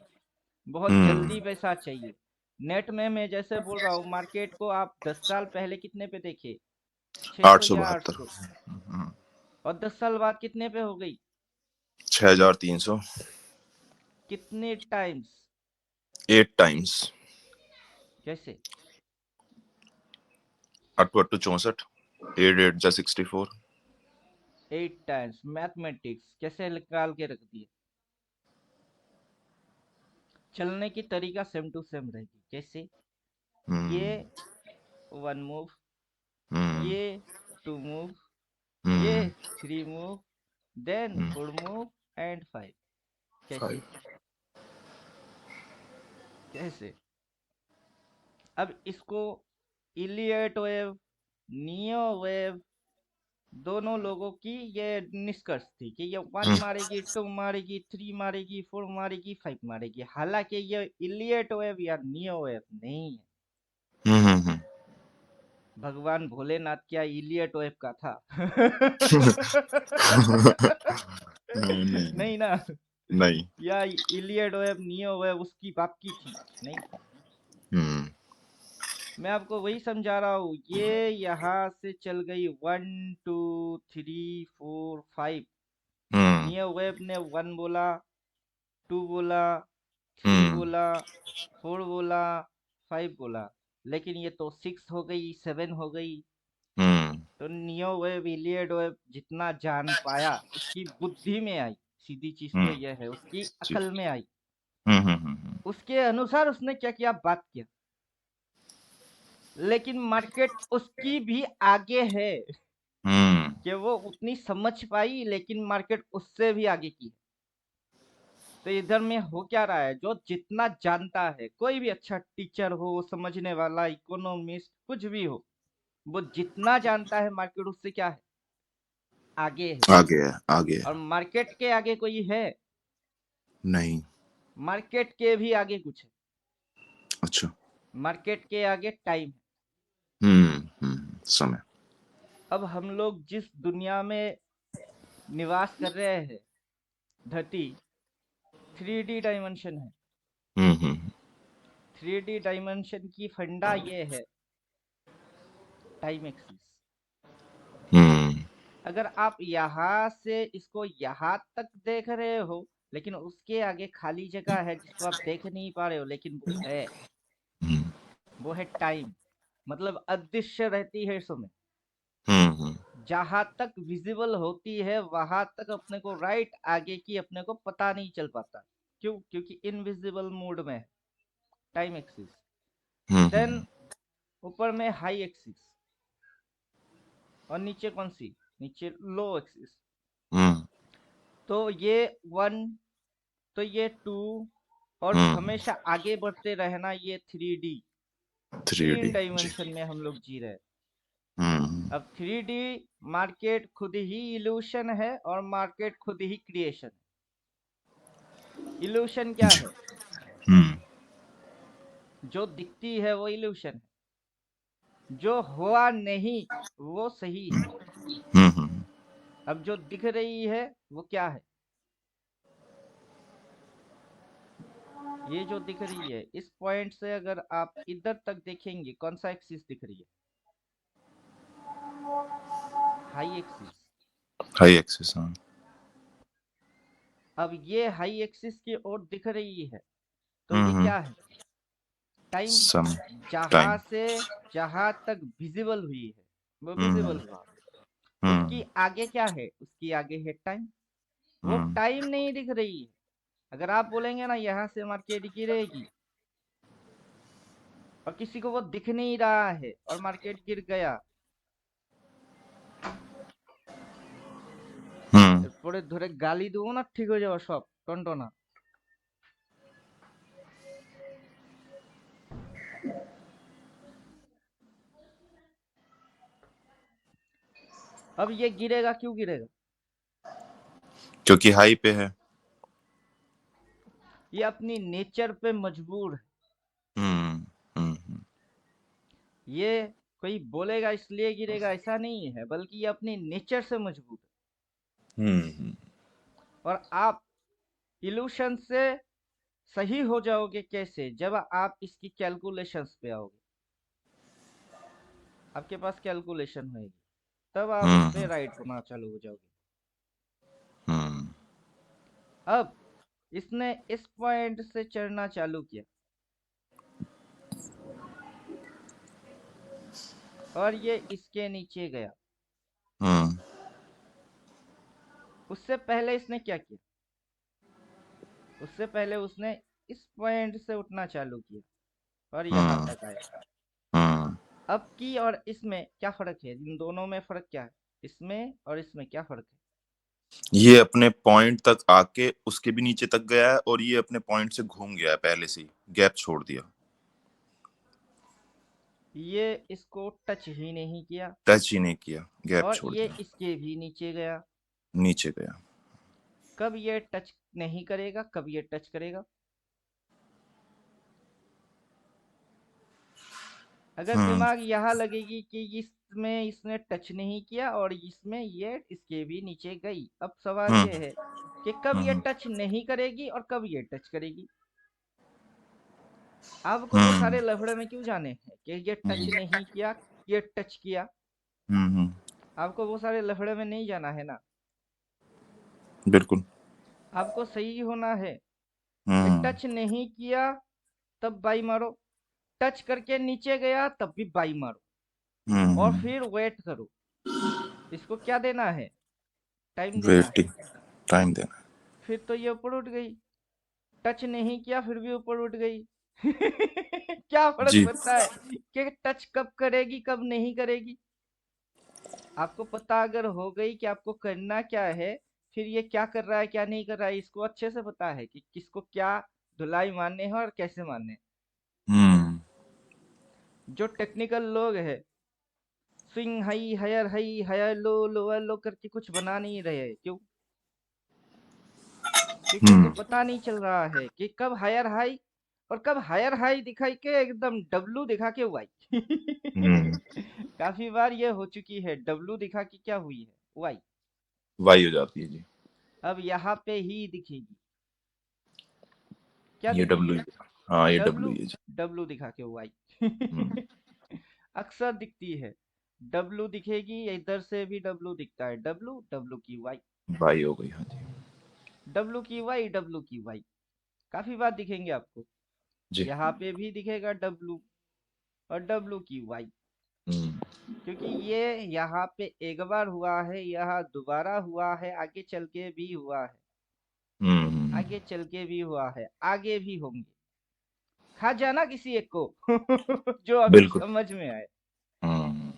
बहुत हम्म। जल्दी पैसा चाहिए। नेट में मैं जैसे बोल रहा हूँ, मार्केट को आप 10 साल पहले कितने पे देखे? 600 या 872। 800। और 10 साल बाद कितने पे हो गई? 6300। कितने टाइम्स? 8 टाइम्स। कैसे? 8 8 64। 8 8 जा 64। 8 टाइम्स। मैथमेटिक्स कैसे निकाल के रख दिए? चलने की तरीका सेम टू सेम रहेगी। कैसे? ये हम्म। 1 मूव, हम्म। ये 2 मूव, ये हम्म। 3 मूव, देन 4 मूव एंड 5। कैसे? 5। कैसे? अब इसको इलियट वेव, नियो वेव, दोनों लोगों की ये निष्कर्ष थी कि ये 1 मारेगी, 2 मारेगी, 3 मारेगी, 4 मारेगी, 5 मारेगी। हालांकि ये इलियट वेव या नियो वेव नहीं है। हम्म। भगवान भोलेनाथ क्या इलियट वेव का था? नहीं नहीं नहीं। नहीं ना। नहीं। या इलियट वेव, नियो वेव उसकी बाप की थी? नहीं। हम्म। मैं आपको वही समझा रहा हूँ। ये यहाँ से चल गई 1 2 3 4 5। हम्म। नियो वेब ने 1 बोला, 2 बोला, 3 हम्म। बोला, 4 बोला, 5 बोला। लेकिन ये तो 6 हो गई, 7 हो गई। हम्म। तो नियो वेब, इलियड वेब जितना जान पाया उसकी बुद्धि में आई। सीधी चीज तो हम्म। यह है, उसकी जी। अकल में आई। हम्म। उसके अनुसार उसने क्या किया, बात किया। लेकिन मार्केट उसकी भी आगे है हम्म। कि वो उतनी समझ पाई, लेकिन मार्केट उससे भी आगे की है। तो इधर में हो क्या रहा है, जो जितना जानता है, कोई भी अच्छा टीचर हो, समझने वाला, इकोनॉमिस्ट, कुछ भी हो, वो जितना जानता है मार्केट उससे क्या है, आगे है। आगे है, आगे है। और मार्केट के आगे कोई है? नहीं। मार्केट के भी आगे कुछ है। अच्छा। मार्केट के आगे टाइम है। समय। अब हम लोग जिस दुनिया में निवास कर रहे हैं, धरती 3D डायमेंशन है। हम्म। 3D डायमेंशन की फंडा ये है, टाइम एक्सिस। हम्म। अगर आप यहाँ से इसको यहाँ तक देख रहे हो, लेकिन उसके आगे खाली जगह है जिसको आप देख नहीं पा रहे हो, लेकिन वो है। वो है टाइम। मतलब अदृश्य रहती है समय। हम्म। जहां तक विजिबल होती है वहां तक अपने को राइट आगे की अपने को पता नहीं चल पाता। क्यों? क्योंकि इनविजिबल मोड में है टाइम एक्सिस। देन ऊपर में हाई एक्सिस और नीचे कौन सी? नीचे लो एक्सिस। तो ये 1, तो ये 2, और हमेशा आगे बढ़ते रहना, ये 3D, 3 3D जी। डायमेंशन में हम लोग जी रहे हैं। अब 3D मार्केट खुद ही इल्यूशन है और मार्केट खुद ही क्रिएशन है। इल्यूशन क्या जी। है? जो दिखती है वो इल्यूशन है, जो हुआ नहीं वो सही है। अब जो दिख रही है वो क्या है? ये जो दिख रही है, इस पॉइंट से अगर आप इधर तक देखेंगे, कौन सा एक्सिस दिख रही है? High axis. High axis. हाँ। अब ये हाई एक्सिस की ओर दिख रही है, तो ये हम्म। क्या है? टाइम। सम जहां टाइम। से जहां तक विजिबल हुई है वो विजिबल हम्म। हुआ। हम्म। उसकी आगे क्या है? उसकी आगे है टाइम। वो हम्म। टाइम नहीं दिख रही है। अगर आप बोलेंगे ना यहाँ से मार्केट गिरेगी, और किसी को वो दिख नहीं रहा है और मार्केट गिर गया, এরপরে ধরে গালি দেবো না, ঠিক হয়ে যাবে সব টনটনা। अब ये गिरेगा, क्यों गिरेगा? क्योंकि हाई पे है। ये अपनी नेचर पे मजबूर है। हम्म। हम्म। ये कोई बोलेगा इसलिए गिरेगा ऐसा नहीं है, बल्कि ये अपनी नेचर से मजबूर हम्म। है। और आप इल्यूशन से सही हो जाओगे कैसे? जब आप इसकी कैलकुलेशंस पे आओगे, आपके पास कैलकुलेशन होगी, तब आप उस पे हम्म। राइट होना चालू हो जाओगे। हम्म। अब इसने इस पॉइंट से चढ़ना चालू किया और ये इसके नीचे गया। हम्म। उससे पहले इसने क्या किया? उससे पहले उसने इस पॉइंट से उठना चालू किया और यहाँ हम्म। तक आया। हम्म। अब की और इसमें क्या फर्क है? इन दोनों में फर्क क्या है? इसमें और इसमें क्या फर्क है? ये अपने पॉइंट तक आके उसके भी नीचे तक गया है, और ये अपने पॉइंट से घूम गया है, पहले से ही गैप छोड़ दिया। ये इसको टच ही नहीं किया टच ही नहीं किया, गैप और छोड़ ये दिया, इसके भी नीचे गया। नीचे गया। कब ये टच नहीं करेगा, कब ये टच करेगा? अगर हम्म। दिमाग यहाँ लगेगी कि इसमें इसने टच नहीं किया और इसमें ये इसके भी नीचे गई, अब सवाल ये हम्म। है कि कब ये हम्म। टच नहीं करेगी और कब ये टच करेगी। आपको वो हम्म। सारे लफड़े में क्यों जाने हैं कि ये टच नहीं किया, ये टच किया? हम्म। आपको वो सारे लफड़े में नहीं जाना है ना। बिल्कुल। आपको सही होना है कि हम्म। टच नहीं किया तब बाई मारो, टच करके नीचे गया तब भी बाई मारो, और हम्म। फिर वेट करो। इसको क्या देना है? टाइम देना है। वेटिंग, टाइम देना। फिर तो ये ऊपर उठ गई, टच नहीं किया फिर भी ऊपर उठ गई। क्या फर्क जी। पड़ता है कि टच कब करेगी कब नहीं करेगी? आपको पता अगर हो गई कि आपको करना क्या है, फिर ये क्या कर रहा है क्या नहीं कर रहा है, इसको अच्छे से पता है कि किसको क्या धुलाई मारने हैं और कैसे मारने हैं। हम्म। जो टेक्निकल लोग हैं, swing high higher low lower low करके कुछ बना नहीं रहे। क्यों? क्योंकि उनको हम्म। पता नहीं चल रहा है कि कब हायर हाई और कब हायर हाई दिखाई के एकदम डब्लू दिखा के वाई। हम्म। काफी बार ये हो चुकी है, डब्लू दिखा के क्या हुई है? वाई। वाई हो जाती है जी। अब यहाँ पे ही दिखेगी, क्या ये दिखेगी? डब्ल्यू। हाँ, ये डब्ल्यू डब्लू। है जी। डब्लू दिखा के वाई। हम्म। अक्सर दिखती है, डब्लू दिखेगी, इधर से भी डब्लू दिखता है, डब्लू डब्लू की वाई, वाई हो गई, हाँ जी। डब्लू की वाई, डब्लू की वाई। काफी बार दिखेंगे आपको। जी। यहाँ पे भी दिखेगा डब्लू और डब्लू की वाई। हम्म। क्योंकि ये यहाँ पे एक बार हुआ है, यहाँ दोबारा हुआ है, आगे चल के भी हुआ है, हम्म। आगे चल के भी हुआ है, आगे भी होंगे। खा जाना किसी एक को जो आपकी बिल्कुल। समझ में आए, हम्म।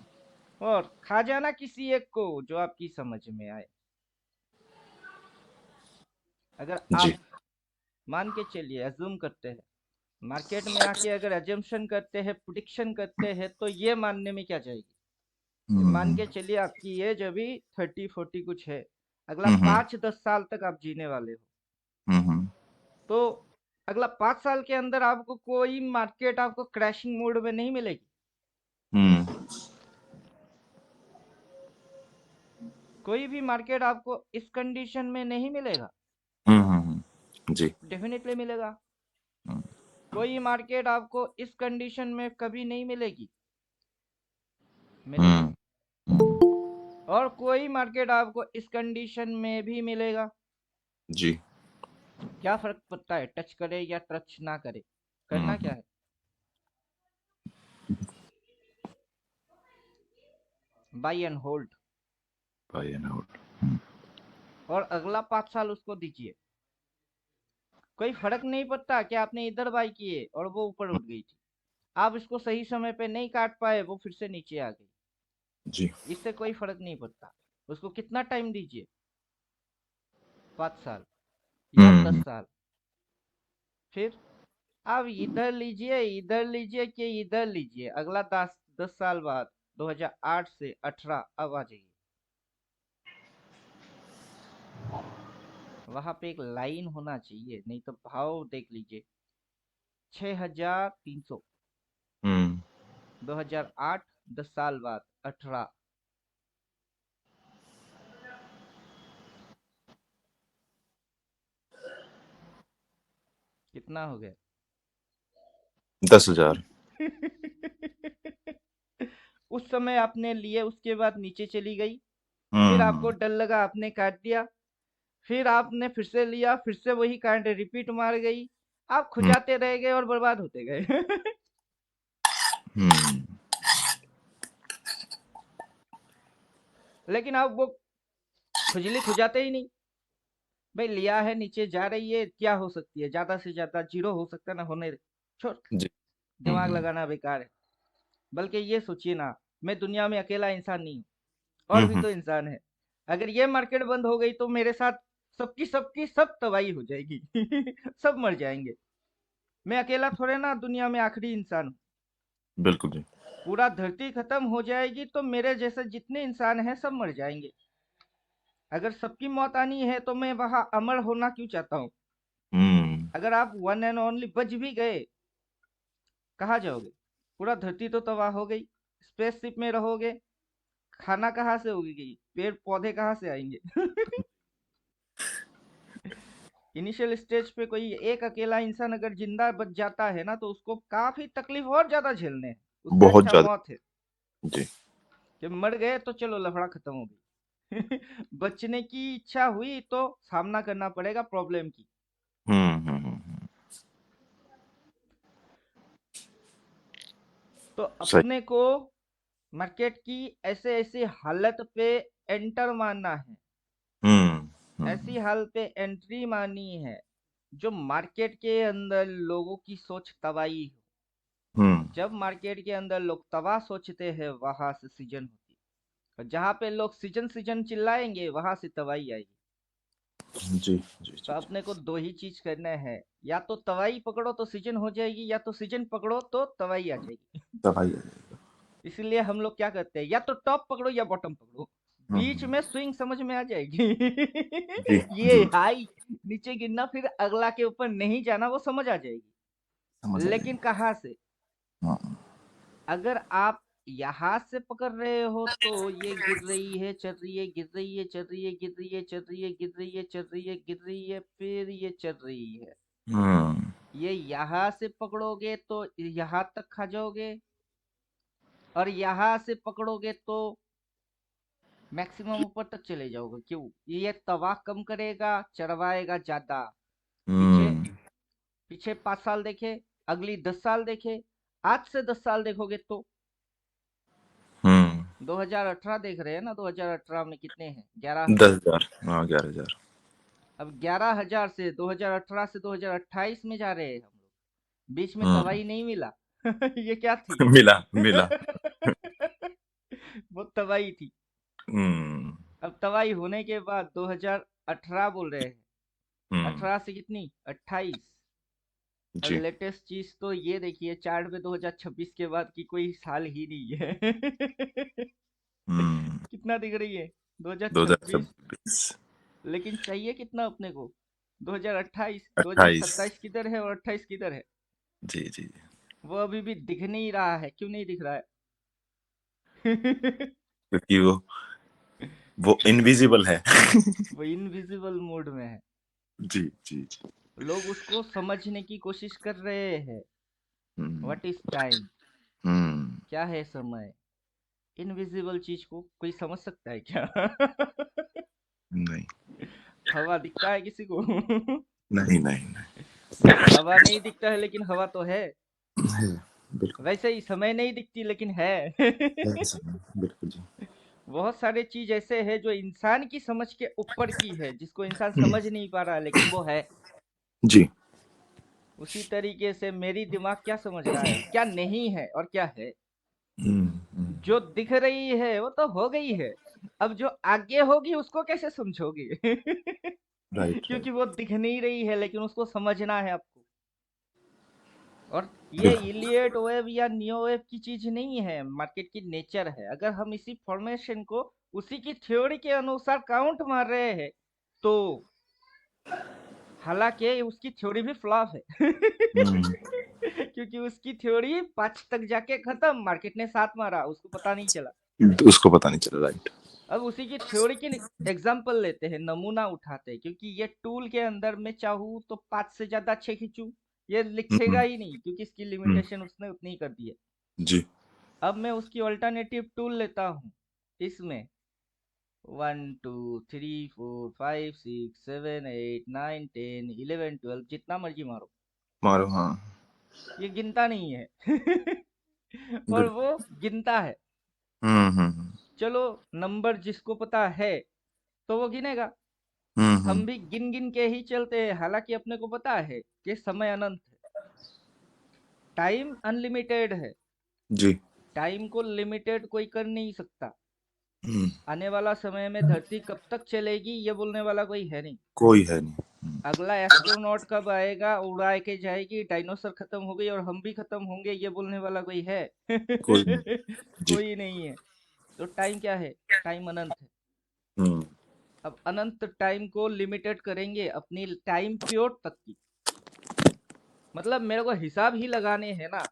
और खा जाना किसी एक को जो आपकी समझ में आए। अगर जी। आप मान के चलिए, अज्यूम करते हैं, मार्केट में आके अगर अजम्पशन करते हैं, प्रिडिक्शन करते हैं, तो ये मानने में क्या जाएगी कि मान हम्म। के चलिए आपकी एज अभी 30-40 कुछ है, अगला हम्म। 5-10 साल तक आप जीने वाले हो, हम्म। तो अगला 5 साल के अंदर आपको कोई मार्केट आपको क्रैशिंग मोड में नहीं मिलेगी। हम्म। कोई भी मार्केट आपको इस कंडीशन में नहीं मिलेगा। जी। डेफिनेटली मिलेगा। हम्म। कोई मार्केट आपको इस कंडीशन में कभी नहीं मिलेगी, मिलेगी। हम्म। हम्म। और कोई मार्केट आपको इस कंडीशन में भी मिलेगा। जी। क्या फर्क पड़ता है टच करे या टच ना करे, करना क्या हम्म। है? Buy and hold. Buy and out. और अगला 5 साल उसको दीजिए, कोई फर्क नहीं पड़ता कि आपने इधर बाई किए और वो ऊपर उठ गई थी, आप इसको सही समय पे नहीं काट पाए, वो फिर से नीचे आ गई, जी। इससे कोई फर्क नहीं पड़ता। उसको कितना टाइम दीजिए, 5 साल या 10 साल। फिर आप इधर लीजिए कि इधर लीजिए, अगला 10 साल बाद 2008 से 18 अब आ जाइए, वहां पे एक लाइन होना चाहिए, नहीं तो भाव देख लीजिए, 6300, हम्म। 2008, 10 साल बाद 18, कितना हो गया? 10,000। उस समय आपने लिए, उसके बाद नीचे चली गई, फिर आपको हम्म। डर लगा, आपने काट दिया, फिर आपने फिर से लिया, फिर से वही कांटे रिपीट मार गई, आप हम्म। खुजाते रह गए और बर्बाद होते गए। हम्म। लेकिन आप वो खुजली खुजाते ही नहीं। भाई लिया है, नीचे जा रही है, क्या हो सकती है, ज्यादा से ज्यादा जीरो हो सकता है ना, होने दे, छोड़, जी। दिमाग लगाना बेकार है। बल्कि ये सोचिए ना, मैं दुनिया में अकेला इंसान नहीं हूँ, और भी हम्म। तो इंसान है। अगर ये मार्केट बंद हो गई तो मेरे साथ सबकी सबकी सब तबाही हो जाएगी। सब मर जाएंगे। मैं अकेला थोड़े ना दुनिया में आखिरी इंसान हूँ। बिल्कुल जी। पूरा धरती खत्म हो जाएगी तो मेरे जैसे जितने इंसान हैं सब मर जाएंगे। अगर सबकी मौत आनी है तो मैं वहां अमर होना क्यों चाहता हूँ? हम्म। अगर आप वन एंड ओनली बच भी गए, कहाँ जाओगे? पूरा धरती तो तबाह हो गई, स्पेसशिप में रहोगे, खाना कहाँ से होगी, पेड़ पौधे कहाँ से आएंगे? इनिशियल स्टेज पे कोई एक अकेला इंसान अगर जिंदा बच जाता है ना, तो उसको काफी तकलीफ और ज्यादा झेलने हैं, उससे बहुत अच्छा ज्यादा। मौत है जी। कि मर गए तो चलो लफड़ा खत्म हो गई। बचने की इच्छा हुई तो सामना करना पड़ेगा प्रॉब्लम की। हम्म। तो सही। अपने को मार्केट की ऐसे ऐसी हालत पे एंटर मारना है, हम्म। ऐसी हालत पे एंट्री मारनी है जो मार्केट के अंदर लोगों की सोच तबाही हो। हम्म। जब मार्केट के अंदर लोग तबाह सोचते हैं, वहां से सीजन होती है, और जहां पे लोग सीजन सीजन चिल्लाएंगे, वहां से तबाही आएगी। जी जी जी तो जी। अपने को दो ही चीज करना है, या तो तवाई पकड़ो तो सीजन हो जाएगी, या तो सीजन पकड़ो तो तवाई आ जाएगी। सफाई है। इसलिए हम लोग क्या करते हैं, या तो टॉप पकड़ो या बॉटम पकड़ो, बीच हम्म। में स्विंग समझ में आ जाएगी। जी ये जी। हाई नीचे गिरना, फिर अगला के ऊपर नहीं जाना, वो समझ आ जाएगी। समझ आ लेकिन जाएगी। कहाँ से? हाँ। अगर आप यहाँ से पकड़ रहे हो तो ये गिर रही है, चल रही है, गिर रही है, चल रही है, गिर रही है, चल रही है, गिर रही है, चल रही है, गिर रही है, फिर ये चल रही है। हम्म। ये यहाँ से पकड़ोगे तो यहाँ तक खा जाओगे, और यहाँ से पकड़ोगे तो मैक्सिमम ऊपर तक चले जाओगे। क्यों? ये तवा कम करेगा, चरवाएगा ज्यादा। पीछे हम्म। पीछे 5 साल देखे, अगली 10 साल देखे, आज से 10 साल देखोगे तो 2018 देख रहे हैं ना, 2018 में कितने हैं? 11,000। 10,000, हाँ 11,000। अब 11,000 से 2018 से 2028 में जा रहे हैं हम लोग। बीच में हम्म। तबाही नहीं मिला। ये क्या थी? मिला मिला। वो तबाही थी। हम्म। अब तबाही होने के बाद 2018 बोल रहे हैं। हम्म। 18 से कितनी? 28। और जी। लेटेस्ट चीज तो ये देखिए, चार्ट में 2026 के बाद की कोई साल ही नहीं है। हम्म। कितना दिख रही है? 2026। 2026। लेकिन चाहिए कितना अपने को? 2028। 28। 2027 किधर है और 28 किधर है? जी जी। वो अभी भी दिख नहीं रहा है। क्यों नहीं दिख रहा है? क्योंकि वो इनविजिबल है। वो इनविजिबल मोड में है। जी जी जी। लोग उसको समझने की कोशिश कर रहे हैं। हम्म। What is time? हम्म। क्या है समय? इनविजिबल चीज को कोई समझ सकता है क्या? नहीं हवा दिखता है किसी को? नहीं नहीं नहीं। हवा नहीं दिखता है लेकिन हवा तो है। है, बिल्कुल। वैसे ही समय नहीं दिखती लेकिन है। है समय, बिल्कुल जी। बहुत सारे चीज ऐसे है जो इंसान की समझ के ऊपर की है, जिसको इंसान हम्म। समझ नहीं पा रहा है, लेकिन वो है। जी। उसी तरीके से मेरी दिमाग क्या समझ रहा है, क्या नहीं है और क्या है। हम्म। जो दिख रही है वो तो हो गई है। अब जो आगे होगी उसको कैसे समझोगे? राइट क्योंकि राइट। वो दिख नहीं रही है, लेकिन उसको समझना है आपको। और ये बिल्कुल। इलियट वेव या नियो वेव की चीज नहीं है, मार्केट की नेचर है। अगर हम इसी फॉर्मेशन को उसी की थ्योरी के अनुसार काउंट मार रहे हैं, तो हालांकि उसकी थ्योरी भी फ्लॉप है। हम्म। क्योंकि उसकी थ्योरी 5 तक जाके खत्म, मार्केट ने 7 मारा, उसको पता नहीं चला। उसको पता नहीं चला, राइट। अब उसी की थ्योरी की एग्जांपल लेते हैं, नमूना उठाते हैं, क्योंकि ये टूल के अंदर मैं चाहूँ तो 5 से ज्यादा 6 खींचूं, ये लिखेगा हम्म। ही नहीं, क्योंकि इसकी हम्म। लिमिटेशन उसने उतनी ही कर दी है। जी। अब मैं उसकी अल्टरनेटिव टूल लेता हूँ। इसमें 1 2 3 4 5 6 7 8 9 10 11 12 जितना मर्जी मारो, मारो, हाँ। ये गिनता नहीं है। और बिल्कुल। वो गिनता है। हम्म। चलो, नंबर जिसको पता है तो वो गिनेगा। हम्म। हम भी गिन गिन के ही चलते हैं, हालांकि अपने को पता है कि समय अनंत है, टाइम अनलिमिटेड है। जी। टाइम को लिमिटेड कोई कर नहीं सकता। हम्म। आने वाला समय में धरती कब तक चलेगी ये बोलने वाला कोई है नहीं। कोई है नहीं। अगला एस्ट्रोनॉट कब आएगा, उड़ा के जाएगी, डायनासोर खत्म हो गई और हम भी खत्म होंगे, ये बोलने वाला कोई है? कोई नहीं। जी। कोई नहीं है। तो टाइम क्या है? टाइम अनंत है। हम्म। अब अनंत टाइम को लिमिटेड करेंगे अपनी टाइम पीरियड तक की। मतलब मेरे को हिसाब ही लगाने हैं ना।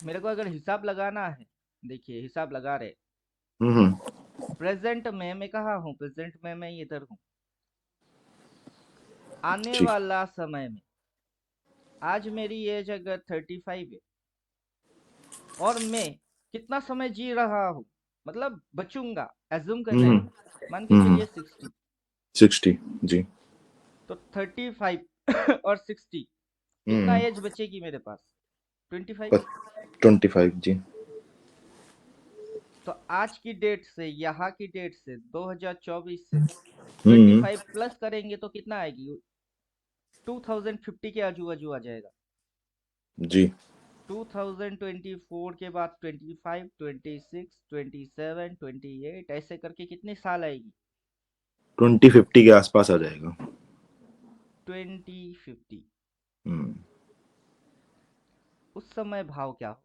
मेरे को अगर हिसाब लगाना है, देखिए हिसाब लगा रहे। हम्म। प्रेजेंट में मैं कहाँ हूँ? प्रेजेंट में मैं इधर हूँ। आने ठीक। वाला समय में, आज मेरी एज अगर 35 है, और मैं कितना समय जी रहा हूँ, मतलब बचूंगा, एज्यूम कर रहे हम्म। हैं, मान के चलिए 60। 60। जी। तो 35 और 60, कितना हम्म। एज बचेगी मेरे पास? 25। 25, जी। तो आज की डेट से, यहाँ की डेट से, 2024 से हम्म। 25 प्लस करेंगे तो कितना आएगी? 2050 के आजू बाजू आ जाएगा। जी। 2024 के बाद 25, 26, 27, 28, ऐसे करके कितने साल आएगी? 2050 के आसपास आ जाएगा। 2050। हम्म। उस समय भाव क्या होगा?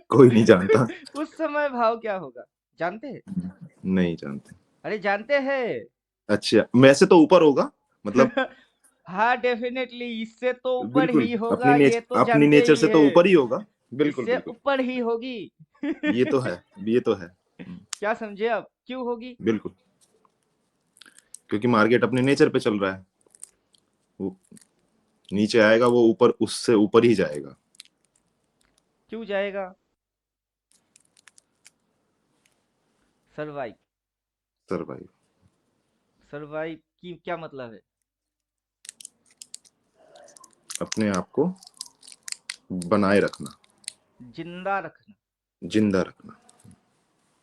कोई नहीं जानता। उस समय भाव क्या होगा? जानते हैं? नहीं जानते। अरे जानते हैं। अच्छा, वैसे तो ऊपर होगा, मतलब। हाँ, डेफिनेटली इससे तो ऊपर बिल्कुल। ही होगा, ये तो अपनी जानते नेचर ही से तो है। ऊपर ही होगा। बिल्कुल इससे बिल्कुल। ऊपर ही होगी। ये तो है। ये तो है। क्या समझे आप, क्यों होगी? बिल्कुल। क्योंकि मार्केट अपने नेचर पे चल रहा है। वो नीचे आएगा, वो ऊपर, उससे ऊपर ही जाएगा। क्यों जाएगा? सरवाइव। सरवाइव। सरवाइव की क्या मतलब है? अपने आप को अपने आप को। बनाए रखना, जिंदा रखना। जिंदा रखना।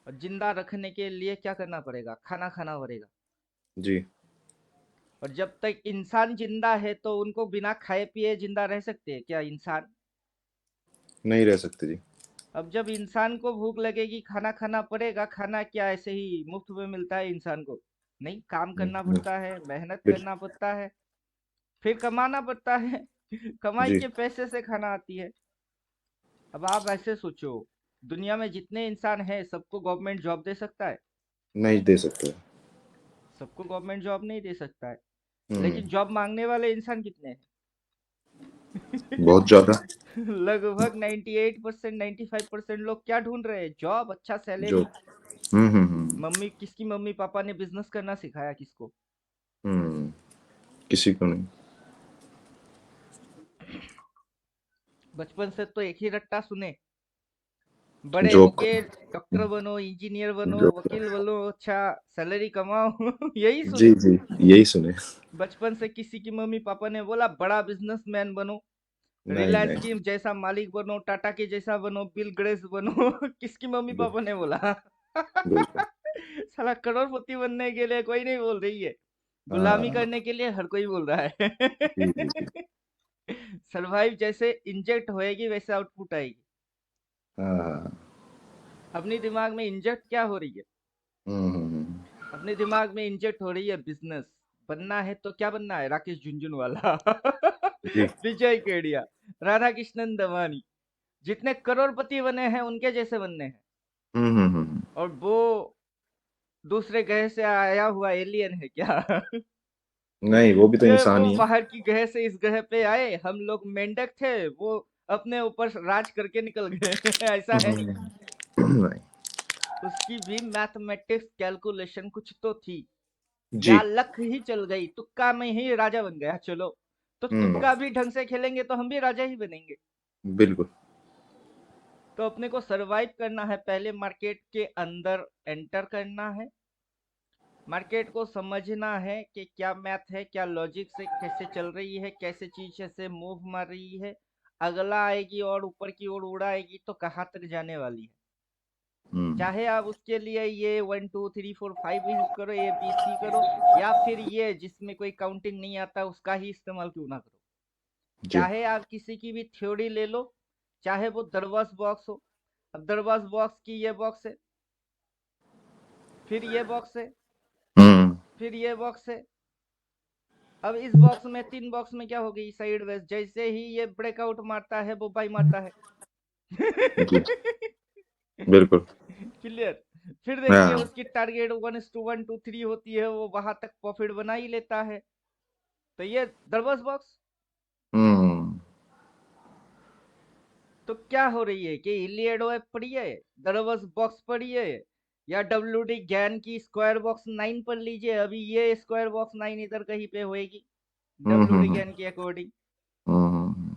और जिंदा रखने के लिए क्या करना पड़ेगा? खाना खाना पड़ेगा। जी। और जब तक इंसान जिंदा है तो उनको बिना खाए पिए जिंदा रह सकते हैं क्या इंसान? नहीं रह सकते जी। अब जब इंसान को भूख लगेगी, खाना खाना पड़ेगा। खाना क्या ऐसे ही मुफ्त में मिलता है इंसान को? नहीं, काम करना नहीं, पड़ता है, मेहनत बिल- करना पड़ता है, फिर कमाना पड़ता है। कमाई जी। के पैसे से खाना आती है। अब आप ऐसे सोचो, दुनिया में जितने इंसान हैं सबको गवर्नमेंट जॉब दे सकता है? नहीं दे सकते। सबको गवर्नमेंट जॉब नहीं दे सकता है। हम्म। लेकिन जॉब मांगने वाले इंसान कितने हैं? बहुत ज्यादा। लगभग 98% 95% लोग क्या ढूंढ रहे हैं? जॉब, अच्छा जो। सैलरी। हम्म। मम्मी, किसकी मम्मी पापा ने बिजनेस करना सिखाया किसको? हम्म। किसी को नहीं। बचपन से तो एक ही रट्टा सुने, बड़े जॉब होके डॉक्टर बनो, इंजीनियर बनो, जॉब। वकील बनो, अच्छा सैलरी कमाओ। यही जी सुने। जी, यही सुने। बचपन से किसी की मम्मी पापा ने बोला बड़ा बिजनेसमैन बनो, नहीं रिलायंस नहीं। की जैसा मालिक बनो, टाटा के जैसा बनो, बिल गेट्स बनो। किसकी मम्मी बिल- पापा ने बोला? बिल्कुल। साला करोड़पति बनने के लिए कोई नहीं बोल रही है, गुलामी हाँ। करने के लिए हर कोई बोल रहा जी जी है। जी। सरवाइव जैसे इंजेक्ट होएगी वैसे आउटपुट आएगी। हाँ। अपनी दिमाग में इंजेक्ट क्या हो रही है? हम्म। अपने दिमाग में इंजेक्ट हो रही है बिजनेस। बनना है तो क्या बनना है? राकेश झुनझुनवाला, जी। विजय केडिया, राधा कृष्णन दमानी, जितने करोड़पति बने हैं उनके जैसे बनने हैं। हम्म। और वो दूसरे ग्रह से आया हुआ एलियन है क्या? नहीं, वो भी तो ये इंसान वो ही है। बाहर की ग्रह से इस ग्रह पे आए, हम लोग मेंढक थे, वो अपने ऊपर राज करके निकल गए। ऐसा है नहीं। नहीं। उसकी भी मैथमेटिक्स कैलकुलेशन कुछ तो थी, या जी। लक ही चल गई, तुक्का में ही राजा बन गया। चलो, तो हम्म। तुक्का भी ढंग से खेलेंगे तो हम भी राजा ही बनेंगे। बिल्कुल। तो अपने को सरवाइव करना है, पहले मार्केट के अंदर एंटर करना है। मार्केट को समझना है कि क्या मैथ है, क्या लॉजिक से कैसे चल रही है, कैसे चीज से मूव मार रही है। अगला आएगी और ऊपर की ओर उड़ाएगी तो कहाँ तक जाने वाली है। हम्म। चाहे आप उसके लिए ये 1 2 3 4 5 यूज करो, ए बी सी करो, या फिर ये जिसमें कोई काउंटिंग नहीं आता उसका ही इस्तेमाल क्यों ना करो। जी। चाहे आप किसी की भी थ्योरी ले लो, चाहे वो दरवाज बॉक्स हो। अब दरवाज बॉक्स की ये बॉक्स है, फिर ये बॉक्स है, हम्म। फिर ये बॉक्स है। अब इस बॉक्स में, तीन बॉक्स में क्या हो गई? Sideways. जैसे ही ये ब्रेकआउट मारता है वो बाई मारता है। जी। बिल्कुल। क्लियर। फिर देखिए हाँ। उसकी टारगेट 1:1 2 3 होती है, वो वहां तक प्रॉफिट बना ही लेता है। तो ये दरवाज बॉक्स। हम्म। तो क्या हो रही है कि इलियड वेब पढ़ी है, दरवाज बॉक्स पढ़ी है, या WD ज्ञान की स्क्वायर बॉक्स 9 पढ़ लीजिए। अभी ये स्क्वायर बॉक्स 9 इधर कहीं पे होएगी WD हम्म। ज्ञान के अकॉर्डिंग। हम्म।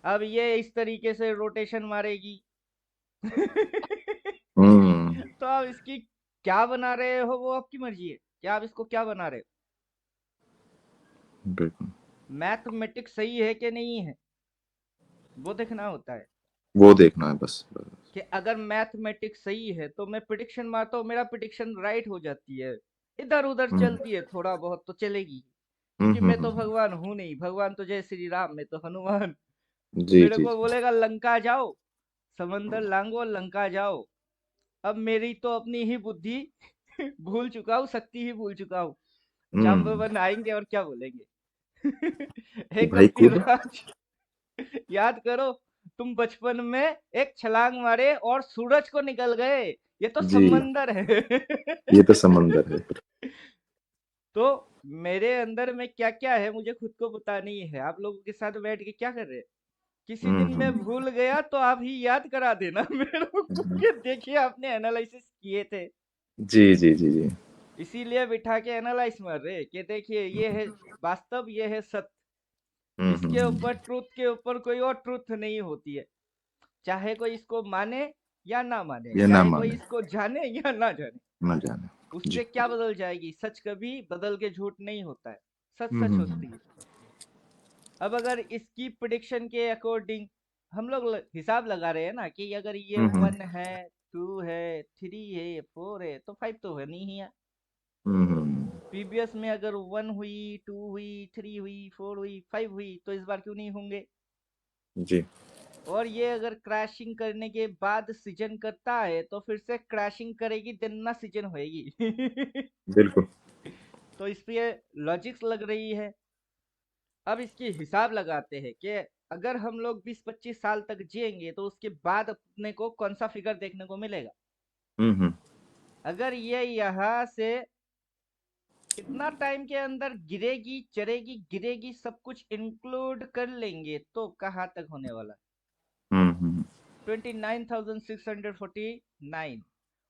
अब ये इस तरीके से रोटेशन मारेगी। हम्म। तो आप इसकी क्या बना रहे हो वो आपकी मर्जी है, कि आप इसको क्या बना रहे बिल्कुल। हो। मैथमेटिक्स सही है कि नहीं है वो देखना होता है। वो देखना है बस बस। कि अगर मैथमेटिक्स सही है तो मैं प्रिडिक्शन मारता हूँ, मेरा प्रिडिक्शन राइट हो जाती है। इधर उधर हम्म। चलती है थोड़ा बहुत तो चलेगी, हम्म। क्योंकि मैं तो भगवान हूं नहीं। भगवान तो जय श्री राम, मैं तो हनुमान। जी मेरे जी को जी। बोलेगा लंका जाओ, समंदर लांगो लंका जाओ। अब मेरी तो अपनी ही बुद्धि भूल चुका हूँ, शक्ति ही भूल चुका हूँ। हम्म। जाम्बवन आएंगे और क्या बोलेंगे? हे कि भाई कूद। कपिराज, याद करो, तुम बचपन में एक छलांग मारे और सूरज को निकल गए। ये तो जी। समंदर है। ये तो समंदर है फिर। तो मेरे अंदर में क्या क्या है मुझे खुद को पता नहीं है। आप लोगों के साथ बैठ के क्या कर रहे हैं? किसी दिन मैं हम्म। भूल गया तो आप ही याद करा देना मेरे को, कि देखिए आपने एनालिसिस किए थे। जी जी जी जी। इसीलिए बिठा के एनालाइज मार रहे कि देखिए ये है वास्तव, ये है सत्य। इसके ऊपर, हम्म। ट्रूथ के ऊपर कोई और ट्रूथ नहीं होती है। चाहे कोई इसको माने या ना माने, ये ना चाहे कोई माने। इसको जाने या ना जाने, ना जाने। उससे जी। क्या बदल जाएगी? सच कभी बदल के झूठ नहीं होता है, सच सच हम्म। होती है। अब अगर इसकी प्रिडिक्शन के अकॉर्डिंग हम लोग हिसाब लगा रहे हैं ना कि अगर ये हम्म 1 है, 2 है, 3 है, 4 है, तो 5 तो है नहीं ही है। हम्म प्रीवियस में अगर 1 हुई, 2 हुई, 3 हुई, 4 हुई, 5 हुई, तो इस बार क्यों नहीं होंगे? जी और ये अगर क्रैशिंग करने के बाद सीजन करता है तो फिर से क्रैशिंग करेगी, देन ना सीजन होएगी। बिल्कुल। तो इस पे लॉजिक्स लग रही है। अब इसकी हिसाब लगाते हैं कि अगर हम लोग 20-25 साल तक जिएंगे तो उसके बाद अपने को कौन सा फिगर देखने को मिलेगा। हम्म। अगर ये यहाँ से इतना टाइम के अंदर गिरेगी, चढ़ेगी, गिरेगी, सब कुछ इंक्लूड कर लेंगे तो कहाँ तक होने वाला? हम्म 29,649।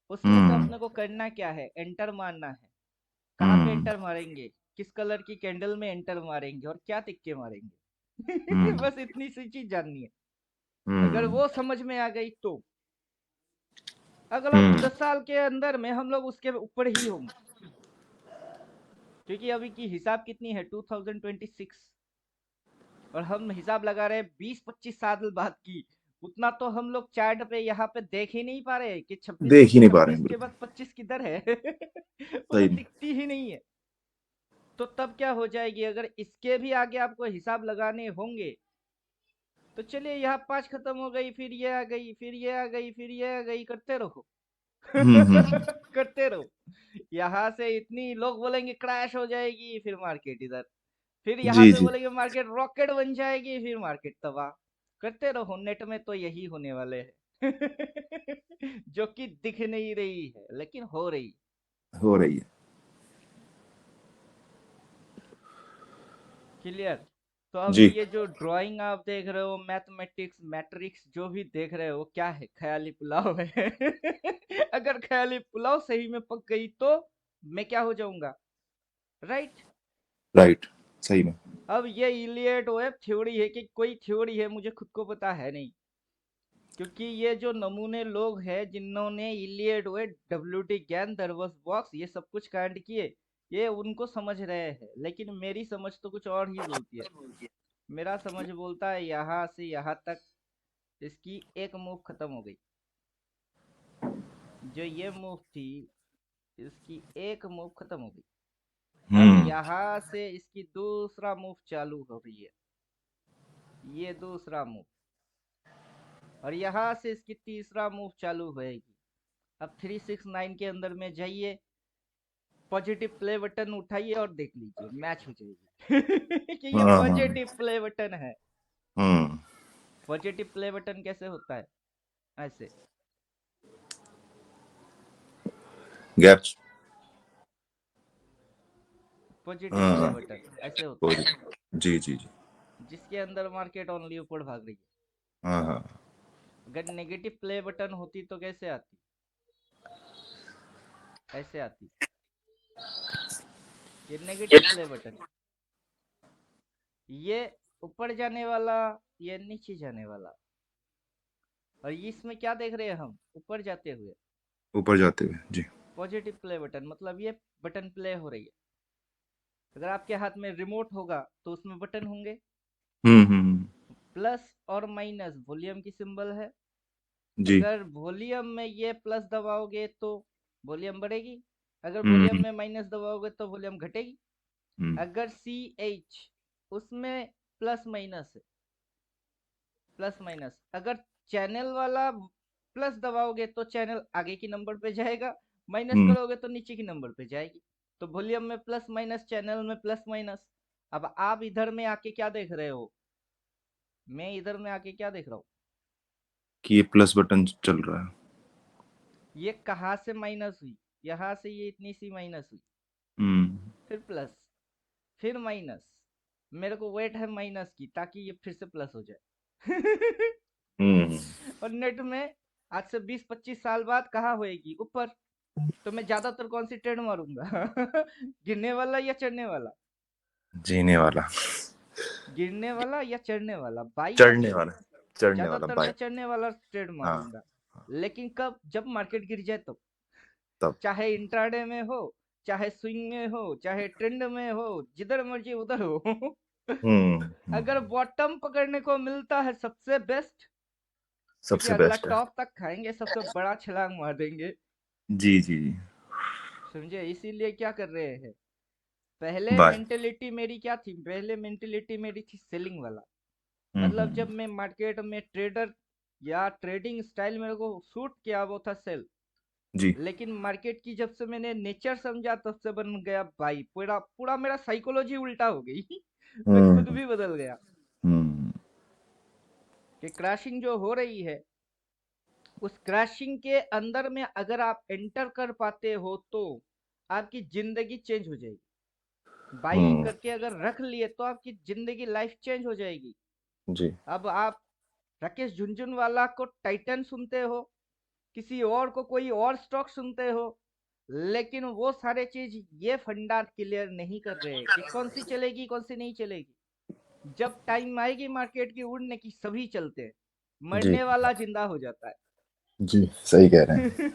उसमें से हम्म अपने को करना क्या है? एंटर मारना है। कहाँ पे हम्म एंटर मारेंगे? किस कलर की कैंडल में एंटर मारेंगे और क्या टिक के मारेंगे? हम्म बस इतनी सी चीज जाननी है। अगर हम्म वो समझ में आ गई तो अगला हम्म 10 साल के अंदर में हम लोग उसके ऊपर ही होंगे। क्योंकि अभी की हिसाब कितनी है? 2026। और हम हिसाब लगा रहे हैं 20-25 साल बाद की। उतना तो हम लोग चार्ट पे यहाँ पे देख ही नहीं पा रहे कि देख ही नहीं पा रहे 26 हैं, के बिल्कुल। बाद 25 किधर है। वो तो सही में। दिखती ही नहीं है। तो तब क्या हो जाएगी? अगर इसके भी आगे आपको हिसाब लगाने होंगे तो चलिए, यहाँ 5 खत्म हो गई, फिर ये आ गई, फिर ये आ गई, फिर ये आ गई, करते रहो। हम्म। करते रहो। यहाँ से इतनी लोग बोलेंगे क्रैश हो जाएगी, फिर मार्केट इधर। फिर यहाँ जी पे जी। बोलेंगे मार्केट रॉकेट बन जाएगी, फिर मार्केट तबाह। करते रहो। नेट में तो यही होने वाले हैं। जो कि दिख नहीं रही है लेकिन हो रही। हो रही है। क्लियर? तो अब जी। ये जो ड्राइंग आप देख रहे हो, मैथमेटिक्स, मैट्रिक्स जो भी देख रहे हो, क्या है? ख्याली पुलाव है। अगर ख्याली पुलाव सही में पक गई तो मैं क्या हो जाऊंगा? राइट? राइट। सही में। अब ये इलियट वेब थ्योरी है कि कोई थ्योरी है, मुझे खुद को पता है नहीं। क्योंकि ये जो नमूने लोग हैं जिन्होंने इलियड वे, डब्ल्यूटी ज्ञान, दरवस बॉक्स, ये सब कुछ कांड किए, ये उनको समझ रहे हैं, लेकिन मेरी समझ तो कुछ और ही बोलती है। मेरा समझ बोलता है यहाँ से यहाँ तक इसकी एक मूव खत्म हो गई। जो ये मूव थी इसकी एक मूव खत्म हो गई। अब हम्म यहाँ से इसकी दूसरा मूव चालू हो रही है। ये दूसरा मूव। और यहाँ से इसकी तीसरा मूव चालू होएगी। अब 369 के अंदर में जाइए, पॉजिटिव प्ले बटन उठाइए और देख लीजिए, मैच हो जाएगी। कि ये हाँ हाँ। पॉजिटिव प्ले बटन है। हम्म। पॉजिटिव प्ले बटन कैसे होता है? ऐसे। गैप्स। पॉजिटिव प्ले हाँ। बटन ऐसे होता कोई है। जी जी जी। जिसके अंदर मार्केट ओनली ऊपर भाग रही है। हाँ हाँ। अगर नेगेटिव प्ले बटन होती तो कैसे आती? ऐसे आती। ये नेगेटिव प्ले बटन। ये ऊपर जाने वाला, ये नीचे जाने वाला। और इसमें क्या देख रहे हैं हम? ऊपर जाते हुए। ऊपर जाते हुए जी। पॉजिटिव प्ले बटन मतलब ये बटन प्ले हो रही है। अगर आपके हाथ में रिमोट होगा तो उसमें बटन होंगे। हम्म। प्लस और माइनस वॉल्यूम की सिंबल है। जी। अगर वॉल्यूम में ये प्लस दबाओगे तो वॉल्यूम बढ़ेगी। अगर वॉल्यूम हम्म में माइनस दबाओगे तो वॉल्यूम घटेगी। हम्म अगर सी एच उसमें प्लस माइनस है, प्लस माइनस, अगर चैनल वाला प्लस दबाओगे तो चैनल आगे की नंबर पे जाएगा, माइनस हम्म करोगे तो नीचे की नंबर पे जाएगी। तो वॉल्यूम में प्लस माइनस, चैनल में प्लस माइनस। अब आप इधर में आके क्या देख रहे हो? मैं इधर में आके क्या देख रहा हूँ? कि ये प्लस बटन चल रहा है। ये कहाँ से माइनस हुई? यहाँ से ये इतनी सी माइनस हुई, हम्म फिर प्लस, फिर माइनस। मेरे को वेट है माइनस की ताकि ये फिर से प्लस हो जाए। हम्म और नेट में आज से 20-25 साल बाद कहाँ होएगी? ऊपर। तो मैं ज्यादातर कौन सी ट्रेड मारूंगा? गिरने वाला या चढ़ने वाला? जीने वाला। गिरने वाला या चढ़ने वाला, बाई या चढ़ने सेल? वाला। चढ़ने वाला ज्यादातर मैं बाय। चढ़ने वाला ट्रेड हाँ। मारूंगा। लेकिन कब? जब मार्केट गिर जाए तो। तब। चाहे इंट्राडे में हो, चाहे स्विंग में हो, चाहे ट्रेंड में हो, जिधर मर्जी उधर हो। अगर बॉटम पकड़ने को मिलता है सबसे बेस्ट, क्योंकि सबसे अगला बेस्ट है। टॉप तक खाएंगे, सबसे बड़ा छलांग मार देंगे। जी जी जी। समझे? इसीलिए क्या कर रहे हैं, पहले बाय। मेंटेलिटी मेरी क्या थी, पहले मेंटेलिटी मेरी थी सेलिंग वाला। मतलब हम्म। जब मैं मार्केट में ट्रेडर या ट्रेडिंग स्टाइल मेरे को सूट किया वो था सेल। जी। लेकिन मार्केट की जब से मैंने नेचर समझा तब से बन गया बाई, पूरा पूरा मेरा साइकोलॉजी उल्टा हो गई। मैं खुद हम्म भी बदल गया हम्म कि क्रैशिंग जो हो रही है, उस क्रैशिंग के अंदर में अगर आप एंटर कर पाते हो तो आपकी जिंदगी चेंज हो जाएगी। बाई हम्म। करके अगर रख लिए तो आपकी जिंदगी लाइफ चेंज हो जाएगी। जी। अब आप राकेश झुनझुनवाला को टाइटन सुनते हो, किसी और को कोई और स्टॉक सुनते हो, लेकिन वो सारे चीज ये फंडा क्लियर नहीं कर रहे कि कौन सी चलेगी कौन सी नहीं चलेगी। जब टाइम आएगी मार्केट की उड़ने की, सभी चलते हैं, जी मरने वाला जिंदा हो जाता जी सही कह रहे हैं। है।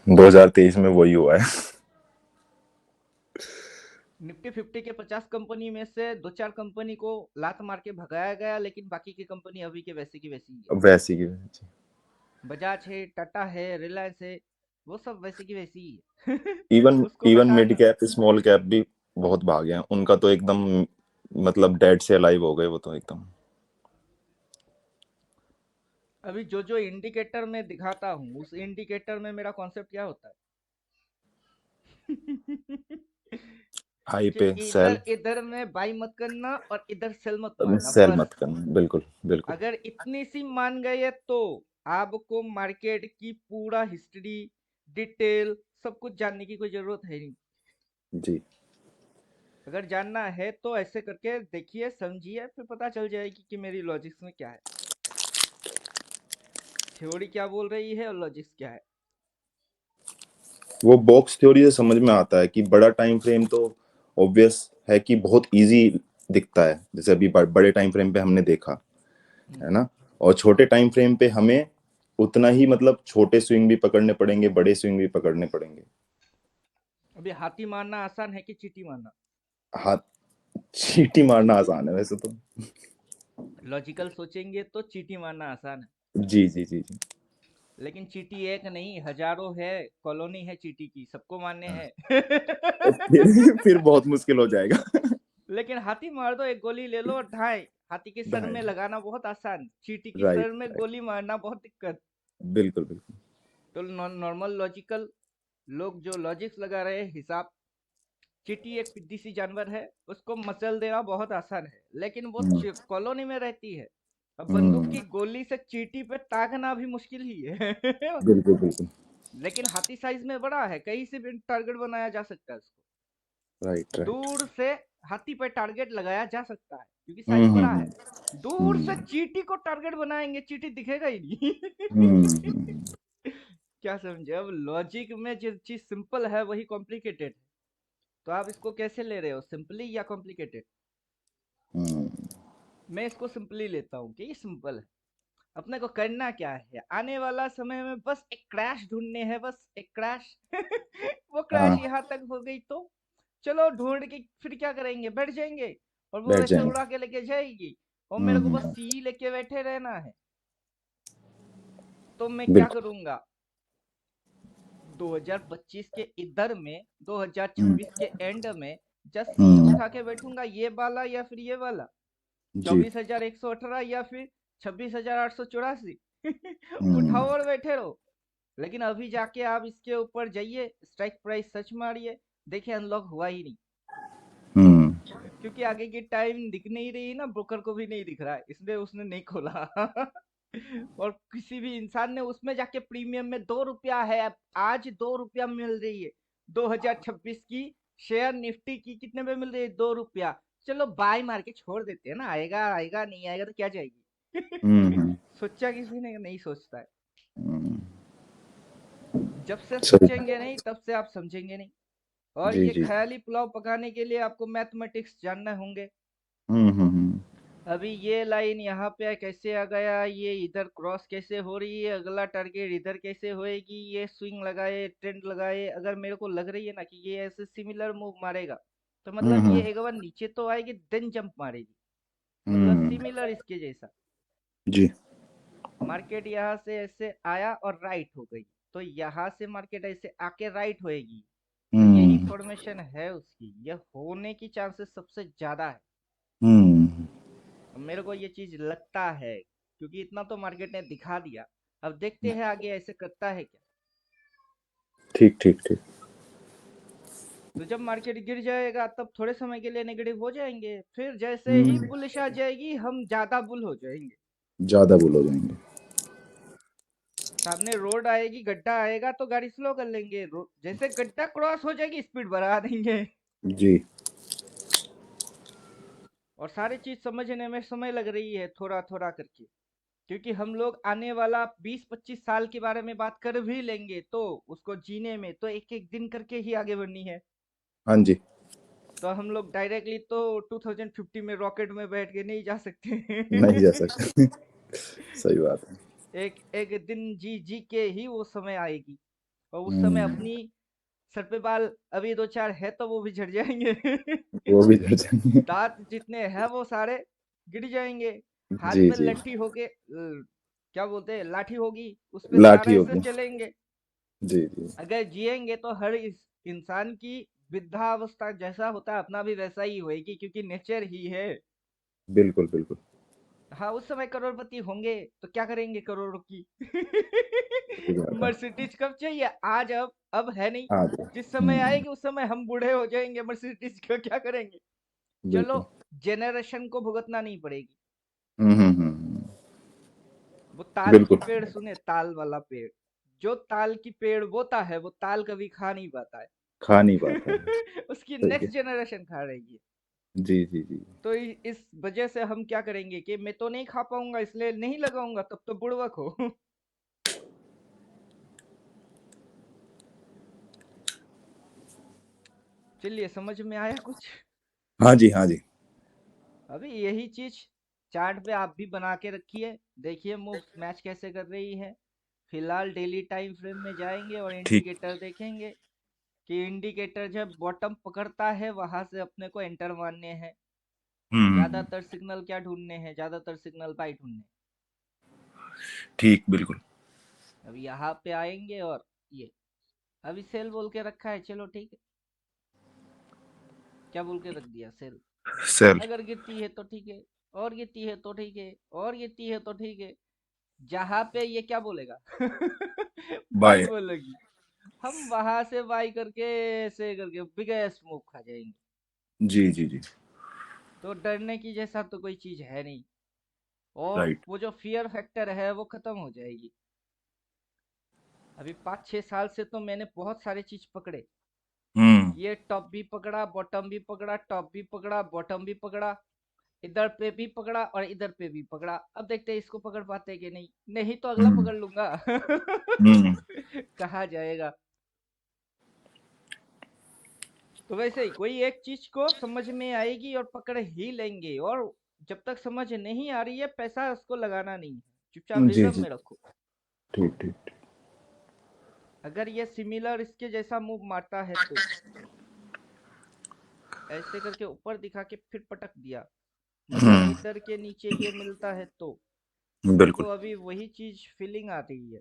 2023 में वही हुआ है। निफ्टी 50 के 50 कंपनी में से दो चार कंपनी को लात मार के भगाया गया, लेकिन बाकी की कंपनी अभी के वैसी की वैसी ही है। वैसी की वैसी। बजाज है, टाटा है, रिलायंस है, वो सब वैसी की वैसी ही है। इवन उसको इवन मिड हटाना। कैप स्मॉल कैप भी बहुत भागे हैं, उनका तो एकदम मतलब डेड से अलाइव हो गए वो तो एकदम। अभी जो जो इंडिकेटर मैं दिखाता हूँ, उस इंडिकेटर में मेरा कॉन्सेप्ट क्या होता है? हाई कि पे सेल, इधर इधर में बाई मत करना और इधर सेल मत मारना, सेल बस। मत करना, बिल्कुल बिल्कुल। अगर इतनी सी मान गए तो आपको मार्केट की पूरा हिस्ट्री, डिटेल, सब कुछ जानने की कोई जरूरत है नहीं। जी। अगर जानना है तो ऐसे करके देखिए, समझिए, फिर पता चल जाएगी कि मेरी लॉजिक्स में क्या है, थ्योरी क्या बोल रही है और लॉजिक्स क्या है। वो बॉक्स थ्योरी से समझ में आता है कि बड़ा टाइम फ्रेम तो ऑब्वियस है कि बहुत इजी दिखता है, जैसे अभी बड़े टाइम फ्रेम पे हमने देखा है हम्म। ना। और छोटे टाइम फ्रेम पे हमें उतना ही मतलब छोटे स्विंग भी पकड़ने पड़ेंगे, बड़े स्विंग भी पकड़ने पड़ेंगे। अभी हाथी मारना आसान है कि चीटी मारना? हाथ, चींटी मारना आसान है वैसे तो। लॉजिकल सोचेंगे तो चीटी मारना आसान है, जी जी जी जी। लेकिन चीटी एक नहीं हजारों है, कॉलोनी है चीटी की, सबको मारने हाँ। हैं। फिर बहुत मुश्किल हो जाएगा। लेकिन हाथी मार दो, एक गोली ले लो और ढाई। हाथी के सर में राइट लगाना बहुत आसान, चीटी की सर में राइट। गोली मारना बहुत दिक्कत। बिल्कुल बिल्कुल। तो नॉर्मल लॉजिकल लोग जो लॉजिक्स लगा रहे हैं हिसाब, चींटी एक पिद्दी सी जानवर है, उसको मचल देना बहुत आसान है, लेकिन वो हम्म कॉलोनी में रहती है। अब बंदूक हम्म, की गोली से चींटी पे ताकना भी मुश्किल ही है। बिल्कुल बिल्कुल। लेकिन हाथी साइज में बड़ा है, कहीं से भी टारगेट बनाया जा सकता है उसको। Right right. दूर से हाथी पे टारगेट लगाया जा सकता है क्योंकि साइज बड़ा है। दूर से हम्म चींटी को टारगेट बनाएंगे, चींटी दिखेगा ही नहीं। हम्म क्या समझे? अब लॉजिक में जो चीज सिंपल है वही कॉम्प्लिकेटेड है। तो आप इसको कैसे ले रहे हो, सिंपली या कॉम्प्लिकेटेड? हम्म, मैं इसको सिंपली लेता हूँ कि ये सिंपल है। अपने को करना क्या है, आने वाला समय में बस एक क्रैश ढूंढने हैं, बस एक क्रैश। वो क्रैश हाँ। यहाँ तक हो गई तो चलो ढूंढ के फिर क्या करेंगे, बैठ जाएंगे और वो बैठ वैसे जाएंगे। उड़ा के लेके जाएगी और मेरे को बस हम्म। सी लेके बैठे रहना है। तो मैं क्या बिल्कुल। करूंगा, 2025 के इधर में, हम्म 2026 के एंड में जस्ट सी हम्म, उठा के बैठूंगा, ये वाला या फिर ये वाला, जी। 24,118 या फिर 26,884। हम्म उठाओ और बैठे रहो। लेकिन अभी जाके आप इसके ऊपर जाइए, स्ट्राइक प्राइस सर्च मारिए, देखिए अनलॉक हुआ ही नहीं। हम्म क्योंकि आगे की टाइम दिख नहीं रही ना, ब्रोकर को भी नहीं दिख रहा है, इसलिए उसने नहीं खोला। और किसी भी इंसान ने उसमें जाके प्रीमियम में 2 रुपया है, आज 2 रुपया मिल रही है, 2026 की शेयर निफ्टी की कितने में मिल रही है, 2 रुपया। चलो बाय मार के छोड़ देते हैं ना, आएगा आएगा, नहीं आएगा तो क्या जाएगी। हम्म। सोचा किसी ने नहीं सोचता है। हम्म, जब से सही। सोचेंगे नहीं तब से आप समझेंगे नहीं। और जी ये जी। ख्याली पुलाव पकाने के लिए आपको मैथमेटिक्स जानना होंगे। हम्म। अभी ये लाइन यहाँ पे कैसे आ गया, ये इधर क्रॉस कैसे हो रही है, अगला टारगेट इधर कैसे होएगी, ये स्विंग लगाए, ट्रेंड लगाए, अगर मेरे को लग रही है ना कि ये ऐसे सिमिलर मूव मारेगा, तो मतलब ये हम्म एक बार नीचे तो आएगी देन जंप मारेगी, मतलब हम्म, सिमिलर इसके जैसा। जी मार्केट यहाँ से ऐसे आया और राइट हो गई, तो यहाँ से मार्केट ऐसे आके राइट होएगी। तो यही हम्म फॉर्मेशन है उसकी, यह होने की चांसेस सबसे ज्यादा है। हम्म, मेरे को ये चीज लगता है, क्योंकि इतना तो मार्केट ने दिखा दिया। अब देखते हैं आगे ऐसे करता है क्या। ठीक ठीक ठीक। तो जब मार्केट गिर जाएगा तब थोड़े समय के लिए नेगेटिव हो जाएंगे, फिर जैसे ही हम्म, बुलिश आ जाएगी हम ज्यादा बुल हो जाएंगे। ज्यादा बुल हो जाएंगे। सामने रोड आएगी, गड्ढा आएगा तो गाड़ी स्लो कर लेंगे, जैसे गड्ढा क्रॉस हो जाएगी स्पीड बढ़ा देंगे। जी और सारी चीज समझने में समय लग रही है थोड़ा थोड़ा करके, क्योंकि हम लोग आने वाला 20-25 साल के बारे में बात कर भी लेंगे, तो उसको जीने में तो एक एक दिन करके ही आगे बढ़नी है। हाँ जी, तो हम लोग डायरेक्टली तो 2050 में रॉकेट में बैठ के नहीं जा नहीं जा सकते। सकते। सही बात है। एक एक दिन जी जी के ही वो समय आएगी, और उस समय हम्म, अपनी सर पे बाल अभी दो चार है तो वो भी झड़ जाएंगे। वो भी डर जाएंगे। दांत जितने हैं वो सारे गिर जाएंगे। हाथ जी में जी, लट्ठी होके क्या बोलते हैं, लाठी होगी, उस पे लाठी सहारे से होगी। चलेंगे। जी जी, अगर जिएंगे तो हर इंसान की वृद्धावस्था जैसा होता है अपना भी वैसा ही होएगी, क्योंकि नेचर ही है। बिल्कुल बिल्कुल। हाँ, उस समय करोड़पति होंगे तो क्या करेंगे करोड़ों की। सही बात है। मर्सिडीज कब चाहिए, आज, अब है नहीं। हाँ जी। जिस समय आएगी उस समय हम बूढ़े हो जाएंगे, मर्सिडीज का क्या करेंगे। चलो, बिल्कुल। जेनरेशन को भुगतना नहीं पड़ेगी। हम्म, वो ताल की बिल्कुल। पेड़ सुने, ताल वाला पेड़, जो ताल की पेड़ बोता है वो ताल कभी खा नहीं पाता है। खा नहीं पाता है। उसकी सही है। नेक्स्ट जनरेशन खा रही है। जी जी जी। तो इस वजह से हम क्या करेंगे कि मैं तो नहीं खा पाऊंगा इसलिए नहीं लगाऊंगा, तब तो बुड़वक हो। चलिए, समझ में आया कुछ। हाँ जी हाँ जी। अभी यही चीज चार्ट पे आप भी बना के रखिए, देखिए मूव्स मैच कैसे कर रही है। फिलहाल डेली टाइम फ्रेम में जाएंगे और ठीक। इंडिकेटर देखेंगे कि इंडिकेटर जब बॉटम पकड़ता है वहां से अपने को एंटर मारने हैं। हम्म, ज्यादातर सिग्नल क्या ढूंढने हैं, ज्यादातर सिग्नल बाई ढूंढने। ठीक बिल्कुल। अब यहाँ पे आएंगे और ये अभी सेल बोल के रखा है, चलो ठीक है। क्या बोल के रख दिया, सेल। सेल। अगर गिरती है तो ठीक है, और गिरती है तो ठीक है, और गिरती है तो ठीक है। जहां पे ये क्या बोलेगा, बाई बाय। बोलेगी, हम वहां से बाई करके ऐसे करके बिगेस्ट मूव खा जाएंगे। जी जी जी। तो डरने की जैसा तो कोई चीज है नहीं, और राइट। वो जो फियर फैक्टर है वो खत्म हो जाएगी। अभी 5-6 साल से तो मैंने बहुत सारे चीज पकड़े। हम्म ये टॉप भी पकड़ा, बॉटम भी पकड़ा, टॉप भी पकड़ा, बॉटम भी पकड़ा, इधर पे भी पकड़ा और इधर पे भी पकड़ा। अब देखते हैं इसको पकड़ पाते हैं कि नहीं, नहीं तो अगला हम्म पकड़ लूंगा। हम्म, कहा जाएगा। तो वैसे ही कोई एक चीज को समझ में आएगी और पकड़ ही लेंगे, और जब तक समझ नहीं आ रही है पैसा उसको लगाना नहीं है, चुपचाप जी रिजर्व जी। में रखो। ठीक ठीक। अगर ये सिमिलर इसके जैसा मूव मारता है तो ऐसे करके ऊपर दिखा के फिर पटक दिया, मतलब इधर के नीचे ये मिलता है तो मेरे को बिल्कुल। अभी वही चीज फीलिंग आ रही है।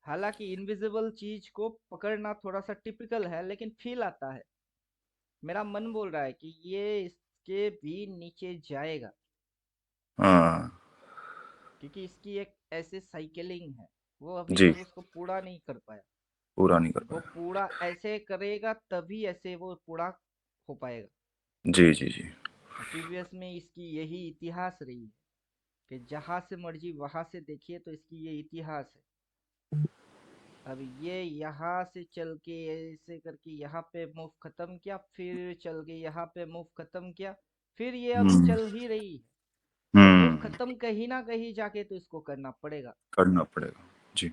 हालांकि इनविजिबल चीज को पकड़ना थोड़ा सा टिपिकल है, लेकिन फील आता है। मेरा मन बोल रहा है कि ये इसके भी नीचे जाएगा, हाँ। क्योंकि इसकी एक ऐसे साइकिलिंग है, वो अभी जी, तक उसको पूरा नहीं कर पाया। पूरा नहीं कर वो पाया। पूरा ऐसे करेगा तभी ऐसे वो पूरा हो पाएगा। जी जी जी। प्रीवियस में इसकी यही इतिहास रही है कि जहां से मर्जी वहां से देखिए तो इसकी ये इतिहास है। अब ये यहाँ से चल के ऐसे करके यहाँ पे मूव खत्म किया, फिर चल के यहाँ पे मूव खत्म किया, फिर ये अब हम्म चल ही रही है। तो मूव हम्म, खत्म कहीं ना कहीं जाके तो इसको करना पड़ेगा। करना पड़ेगा। जी।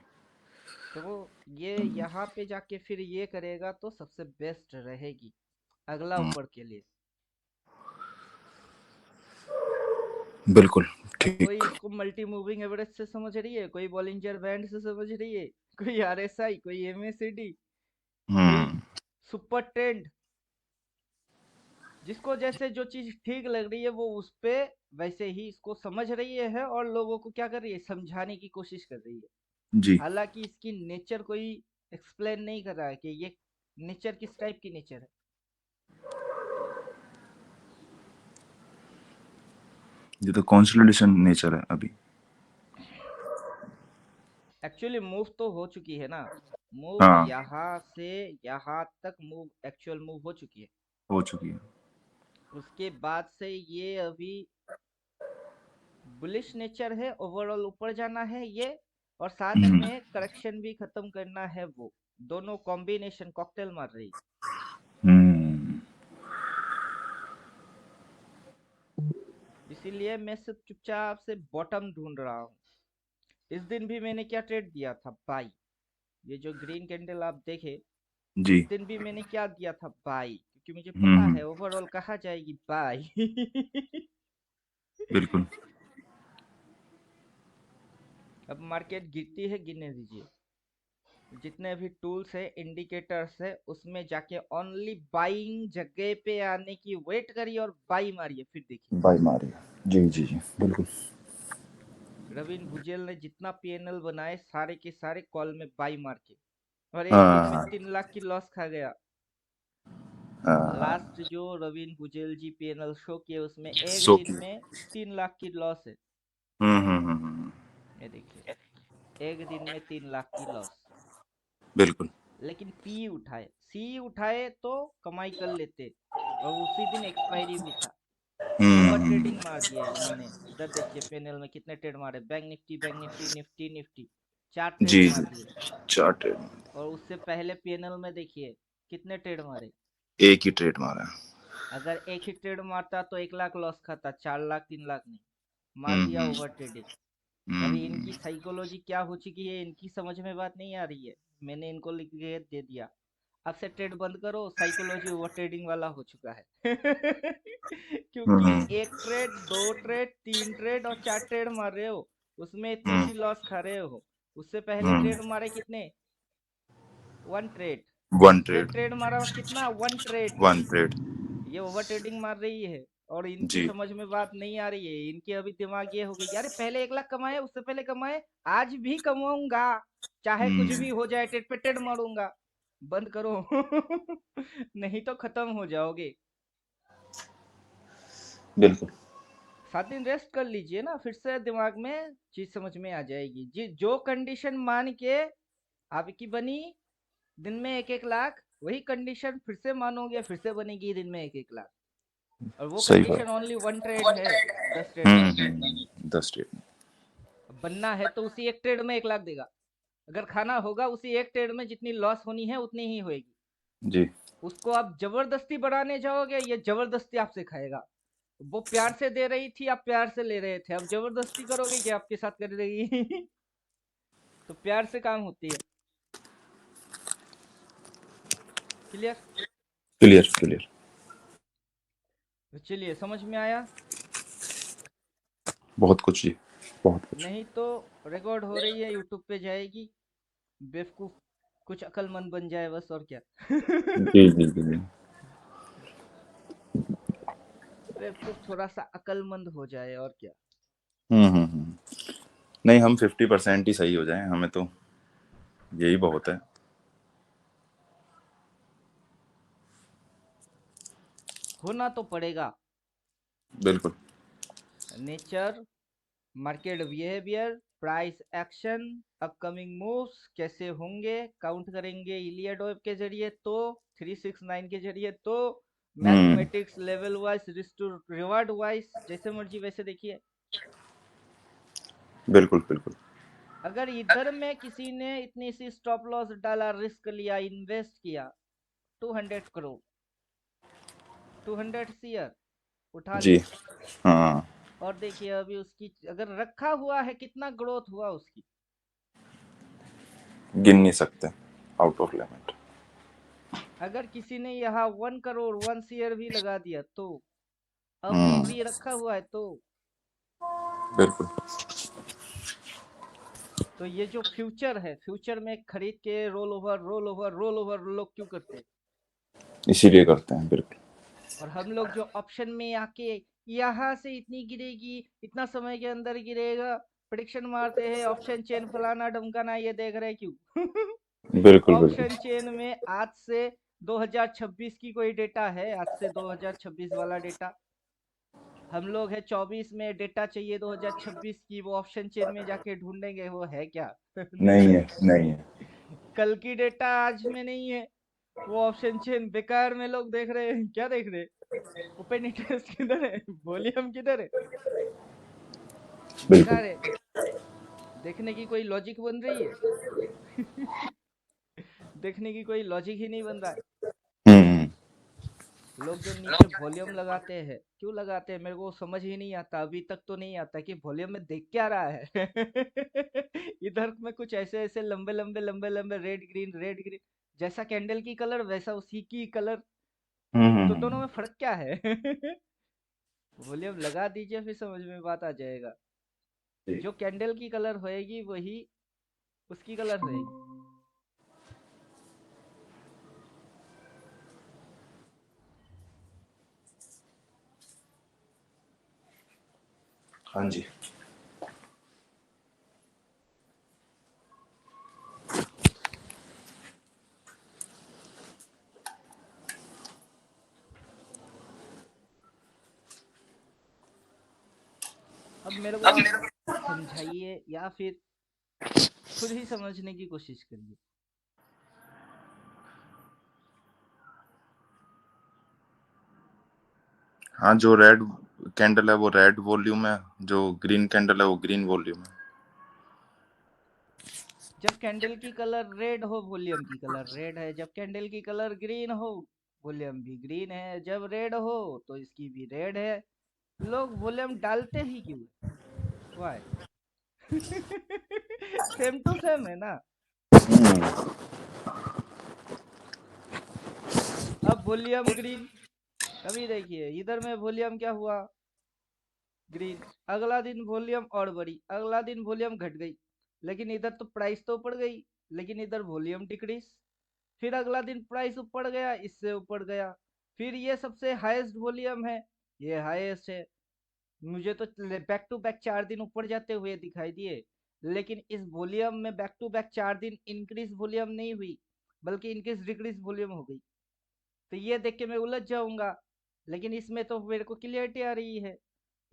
तो ये यहाँ पे जाके फिर ये करेगा तो सबसे बेस्ट रहेगी अगला हम्म, ऊपर के लिए। बिल्कुल। अब कोई ठीक। इसको मल्टी मूविंग एवरेज से समझ रही है, कोई बॉलिंजर बैंड से समझ रही है, कोई आरएसआई, कोई एमएसीडी, कोई हम्म सुपर ट्रेंड। जिसको जैसे जो चीज ठीक लग रही है वो उस पे वैसे ही इसको समझ रही है और लोगों को क्या कर रही है, समझाने की कोशिश कर रही है। जी। हालांकि इसकी नेचर कोई एक्सप्लेन नहीं कर रहा है कि ये नेचर किस टाइप की नेचर है। ये तो कंसोलिडेशन नेचर है अभी। एक्चुअली मूव तो हो चुकी है ना, मूव हाँ, यहाँ से यहाँ तक मूव, एक्चुअल मूव हो चुकी है। हो चुकी है। उसके बाद से ये अभी बुलिश नेचर है, ओवरऑल ऊपर जाना है ये, और साथ हम्म। में करेक्शन भी खत्म करना है, वो दोनों कॉम्बिनेशन कॉकटेल मार रही। हम्म। इसीलिए मैं सिर्फ चुपचाप से बॉटम ढूंढ रहा हूँ। इस दिन भी मैंने क्या ट्रेड दिया था बाई, ये जो ग्रीन कैंडल आप देखे, जी। उस दिन भी मैंने क्या दिया था बाई, क्योंकि मुझे पता हम्म। है ओवरऑल कहाँ जाएगी बाई। बिल्कुल। अब मार्केट गिरती है, गिरने दीजिए। जितने भी टूल्स है, इंडिकेटर्स है, उसमें जाके ओनली बाइंग जगह पे आने की वेट करिए और बाई मारिए, फिर देखिए। बाय मारिया। जी जी जी, बिल्कुल। रविन भुजेल ने जितना पीएनएल बनाए सारे के सारे कॉल में बाई मार के, और एक दिन में हाँ। 3 लाख की लॉस खा गया। हाँ, लास्ट जो रविन भुजेल जी पीएनएल शो किए उसमें एक सो दिन की। में 3 लाख की लॉस है। हम्म। ये देखिए, एक दिन में 3 लाख की लॉस। बिल्कुल। लेकिन पी उठाए, सी उठाए तो कमाई कर लेते, और उसी दिन एक्सपायरी भी था। ओवर हम्म। ट्रेडिंग मार दिए इन्होंने। इधर देखिए पैनल में कितने ट्रेड मारे, bank Nifty, bank Nifty, Nifty Nifty, 4 trade जी मार जी। दिए। चार्टेड। और उससे पहले पैनल में देखिए कितने ट्रेड मारे। एक ही ट्रेड मारा है। अगर एक ही ट्रेड मारता तो 1 लाख लॉस खाता, 4 लाख 3 लाख नहीं। मार दिया हम्म। Over trading. अभी हम्म। इनकी साइकोलॉजी क्या हो चुकी है, इनकी समझ में बात नहीं आ रही है। मैंने इनको लिख के दे दिया, अब से ट्रेड बंद करो, साइकोलॉजी ओवर ट्रेडिंग वाला हो चुका है। क्योंकि हम्म। 1 ट्रेड, 2 ट्रेड, 3 ट्रेड और 4 ट्रेड मार रहे हो, उसमें इतनी हम्म। सी लॉस खा रहे हो। उससे पहले हम्म। ट्रेड मारे कितने, 1 ट्रेड। वन एक ट्रेड। ट्रेड मारा कितना, 1 ट्रेड। One trade. ये ओवर ट्रेडिंग मार रही है। और इनकी जी। समझ में बात नहीं आ रही है, इनके अभी दिमाग ये हो गई, यार पहले 1 लाख कमाए, उससे पहले कमाए, आज भी कमाऊंगा, चाहे कुछ हम्म। भी हो जाए, टेट पे टेट मारूंगा। बंद करो। नहीं तो खत्म हो जाओगे। बिल्कुल। 7 दिन रेस्ट कर लीजिए ना, फिर से दिमाग में चीज समझ में आ जाएगी जी। जो कंडीशन मान के आपकी बनी दिन में 1-1 लाख, वही कंडीशन फिर से मानोगे, फिर से बनेगी दिन में 1-1 लाख। और वो सही बात। कंडीशन ओनली 1 ट्रेड है, 10 ट्रेड नहीं। 10 ट्रेड। बनना है तो उसी 1 ट्रेड में 1 लाख देगा। अगर खाना होगा उसी 1 ट्रेड में, जितनी लॉस होनी है उतनी ही होगी। जी। उसको आप जबरदस्ती बढ़ाने जाओगे, ये जबरदस्ती आपसे खाएगा। वो प्यार से दे रही थी, आप प्यार से ले रहे थे, अब जबरदस्ती करोगे कि आपके साथ कर देगी। तो प्यार से काम होती है। क्लियर। Clear clear. तो चलिए, समझ में आया। बहुत कुछ जी। बहुत कुछ। नहीं तो रिकॉर्ड हो रही है, यूट्यूब पे जाएगी। बेवकूफ कुछ अक्लमंद बन जाए बस, और क्या। जी जी जी जी। बेवकूफ थोड़ा सा अक्लमंद हो जाए, और क्या। हम्म। नहीं, हम 50% ही सही हो जाएं, हमें तो यही बहुत है। होना तो पड़ेगा। बिल्कुल। Nature, market behaviour, price action, upcoming moves कैसे होंगे, काउंट करेंगे इलियड वेव के जरिए तो, 369 के जरिए तो, हम्म। Mathematics level wise, risk to reward wise, जैसे मर्जी वैसे देखिए। बिल्कुल बिल्कुल। अगर इधर में किसी ने इतनी सी स्टॉप लॉस डाला, रिस्क लिया, इन्वेस्ट किया, 200 करोड़, 200 शेयर उठा जी। लिया, हाँ। और देखिए अभी उसकी अगर रखा हुआ है, कितना ग्रोथ हुआ उसकी। गिन नहीं सकते। Out of limit. अगर किसी ने यहाँ 1 करोड़ 1 शेयर भी लगा दिया तो, अभी हम्म। भी रखा हुआ है बिल्कुल। तो ये जो फ्यूचर है, फ्यूचर में खरीद के roll over roll over roll over लोग क्यों करते हैं? इसीलिए करते हैं, बिल्कुल। और हम लोग जो ऑप्शन में आके यहाँ से इतनी गिरेगी, इतना समय के अंदर गिरेगा, प्रेडिक्शन मारते हैं, ऑप्शन चेन फलाना ढमकाना, ये देख रहे हैं क्यों? बिल्कुल बिल्कुल। ऑप्शन चेन में आज से 2026 की कोई डेटा है, आज से 2026 वाला डेटा। हम लोग है 24 में, डेटा चाहिए 2026 की, वो ऑप्शन चेन में जाके ढूंढेंगे, वो है क्या? नहीं नहीं है। है, नहीं है। कल की डेटा आज में नहीं है, वो ऑप्शन चेन बेकार में लोग देख रहे हैं। क्या देख रहे हैं? ओपन इंटरेस्ट किधर है, वॉल्यूम किधर है? बिल्कुल। बेकार है। देखने की कोई लॉजिक बन रही है? देखने की कोई लॉजिक ही नहीं बन रहा है। हम्म। लोग जो नीचे वॉल्यूम लगाते हैं, क्यों लगाते हैं मेरे को समझ ही नहीं आता, अभी तक तो नहीं आता कि वॉल्यूम में देख क्या रहा है। इधर में कुछ ऐसे ऐसे लंबे लंबे लंबे लंबे रेड ग्रीन, जैसा कैंडल की कलर वैसा उसी की कलर, तो दोनों में हम्म। फर्क क्या है? वॉल्यूम लगा दीजिए, फिर समझ में बात आ जाएगा। जी। जो कैंडल की कलर होएगी वही उसकी कलर होएगी। हाँ जी। अब मेरे को आप समझाइए या फिर खुद ही समझने की कोशिश करिए। हाँ, जो रेड कैंडल है वो रेड वॉल्यूम है, जो ग्रीन कैंडल है वो ग्रीन वॉल्यूम है। जब कैंडल की कलर रेड हो, वॉल्यूम की कलर रेड है। जब कैंडल की कलर ग्रीन हो, वॉल्यूम भी ग्रीन है। जब रेड हो तो इसकी भी रेड है। लोग वॉल्यूम डालते ही क्यों? वाई? सेम टू सेम है ना। हम्म। अब वॉल्यूम ग्रीन, अभी देखिए इधर में वॉल्यूम क्या हुआ, ग्रीन। अगला दिन वॉल्यूम और बढ़ी, अगला दिन वॉल्यूम घट गई, लेकिन इधर तो प्राइस तो ऊपर गई, लेकिन इधर वॉल्यूम डिक्रीज। फिर अगला दिन प्राइस ऊपर गया, इससे ऊपर गया। फिर ये सबसे हाईएस्ट वॉल्यूम है, ये हाईएस्ट है। मुझे तो बैक टू बैक 4 दिन ऊपर जाते हुए दिखाई दिए, लेकिन इस वॉल्यूम में बैक टू बैक 4 दिन इंक्रीज वॉल्यूम नहीं हुई, बल्कि इंक्रीज डिक्रीज वॉल्यूम हो गई। तो ये देख के मैं उलझ जाऊंगा, लेकिन इसमें तो मेरे को क्लियरिटी आ रही है।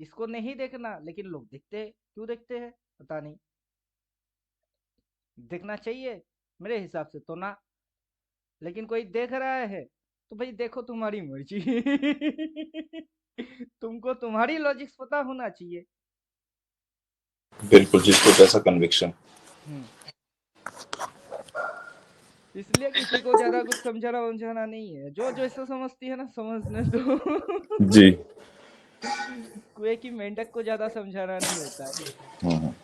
इसको नहीं देखना, लेकिन लोग देखते हैं, क्यों देखते हैं पता नहीं। देखना चाहिए मेरे हिसाब से तो ना, लेकिन कोई देख रहा है तो भाई देखो, तुम्हारी मर्जी। तुमको तुम्हारी लॉजिक्स पता होना चाहिए। बिल्कुल, जिसको जैसा कन्विक्शन। हम्म। इसलिए किसी को ज्यादा कुछ समझाना वमझाना नहीं है, जो जैसा समझती है ना समझने दो। जी। कुएं की मेंढक को ज्यादा समझाना नहीं होता है। हम्म।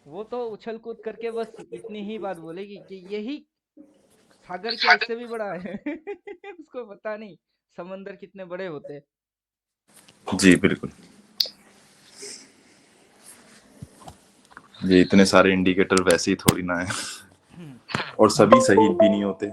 वो तो उछल कूद करके बस इतनी ही बात बोलेगी कि यही सागर क्या इससे भी बड़ा है। उसको पता नहीं समंदर कितने बड़े होते हैं। जी बिल्कुल। ये इतने सारे इंडिकेटर वैसे ही थोड़ी ना है, और सभी सही भी नहीं होते।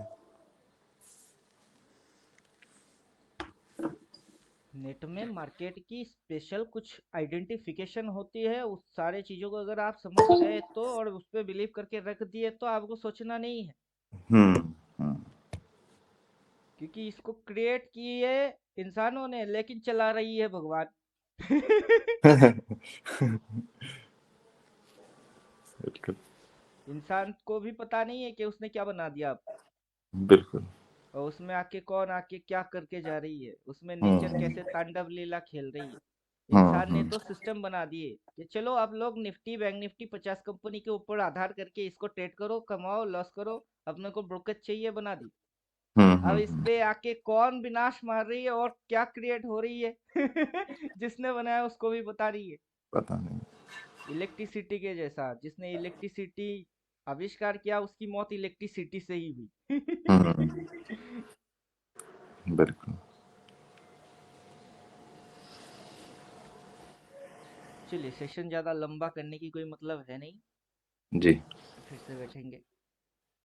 नेट में मार्केट की स्पेशल कुछ आइडेंटिफिकेशन होती है, उस सारे चीजों को अगर आप समझ गए तो, और उस पर बिलीव करके रख दिए तो आपको सोचना नहीं है। हम्म। हम्म। क्योंकि इसको क्रिएट किए इंसानों ने, लेकिन चला रही है भगवान। बिल्कुल। इंसान को भी पता नहीं है कि उसने क्या बना दिया अब, बिल्कुल। और उसमें आके कौन आके क्या करके जा रही है, उसमें नेचर हम्म। कैसे तांडव लीला खेल रही है। इंसान ने हम्म। तो सिस्टम बना दिए कि चलो आप लोग निफ्टी बैंक निफ्टी 50 कंपनी के ऊपर आधार करके इसको ट्रेड करो, कमाओ, लॉस करो, अपने को ब्रोकर चाहिए बना दी। अब इस हम्म। पे आके कौन विनाश मार रही है और क्या क्रिएट हो रही है, जिसने बनाया उसको भी पता नहीं है। पता नहीं। इलेक्ट्रिसिटी के जैसा, जिसने इलेक्ट्रिसिटी आविष्कार किया उसकी मौत इलेक्ट्रिसिटी से ही हुई। हम्म। बिल्कुल। चलिए, सेशन ज्यादा लंबा करने की कोई मतलब है नहीं, जी। फिर से बैठेंगे।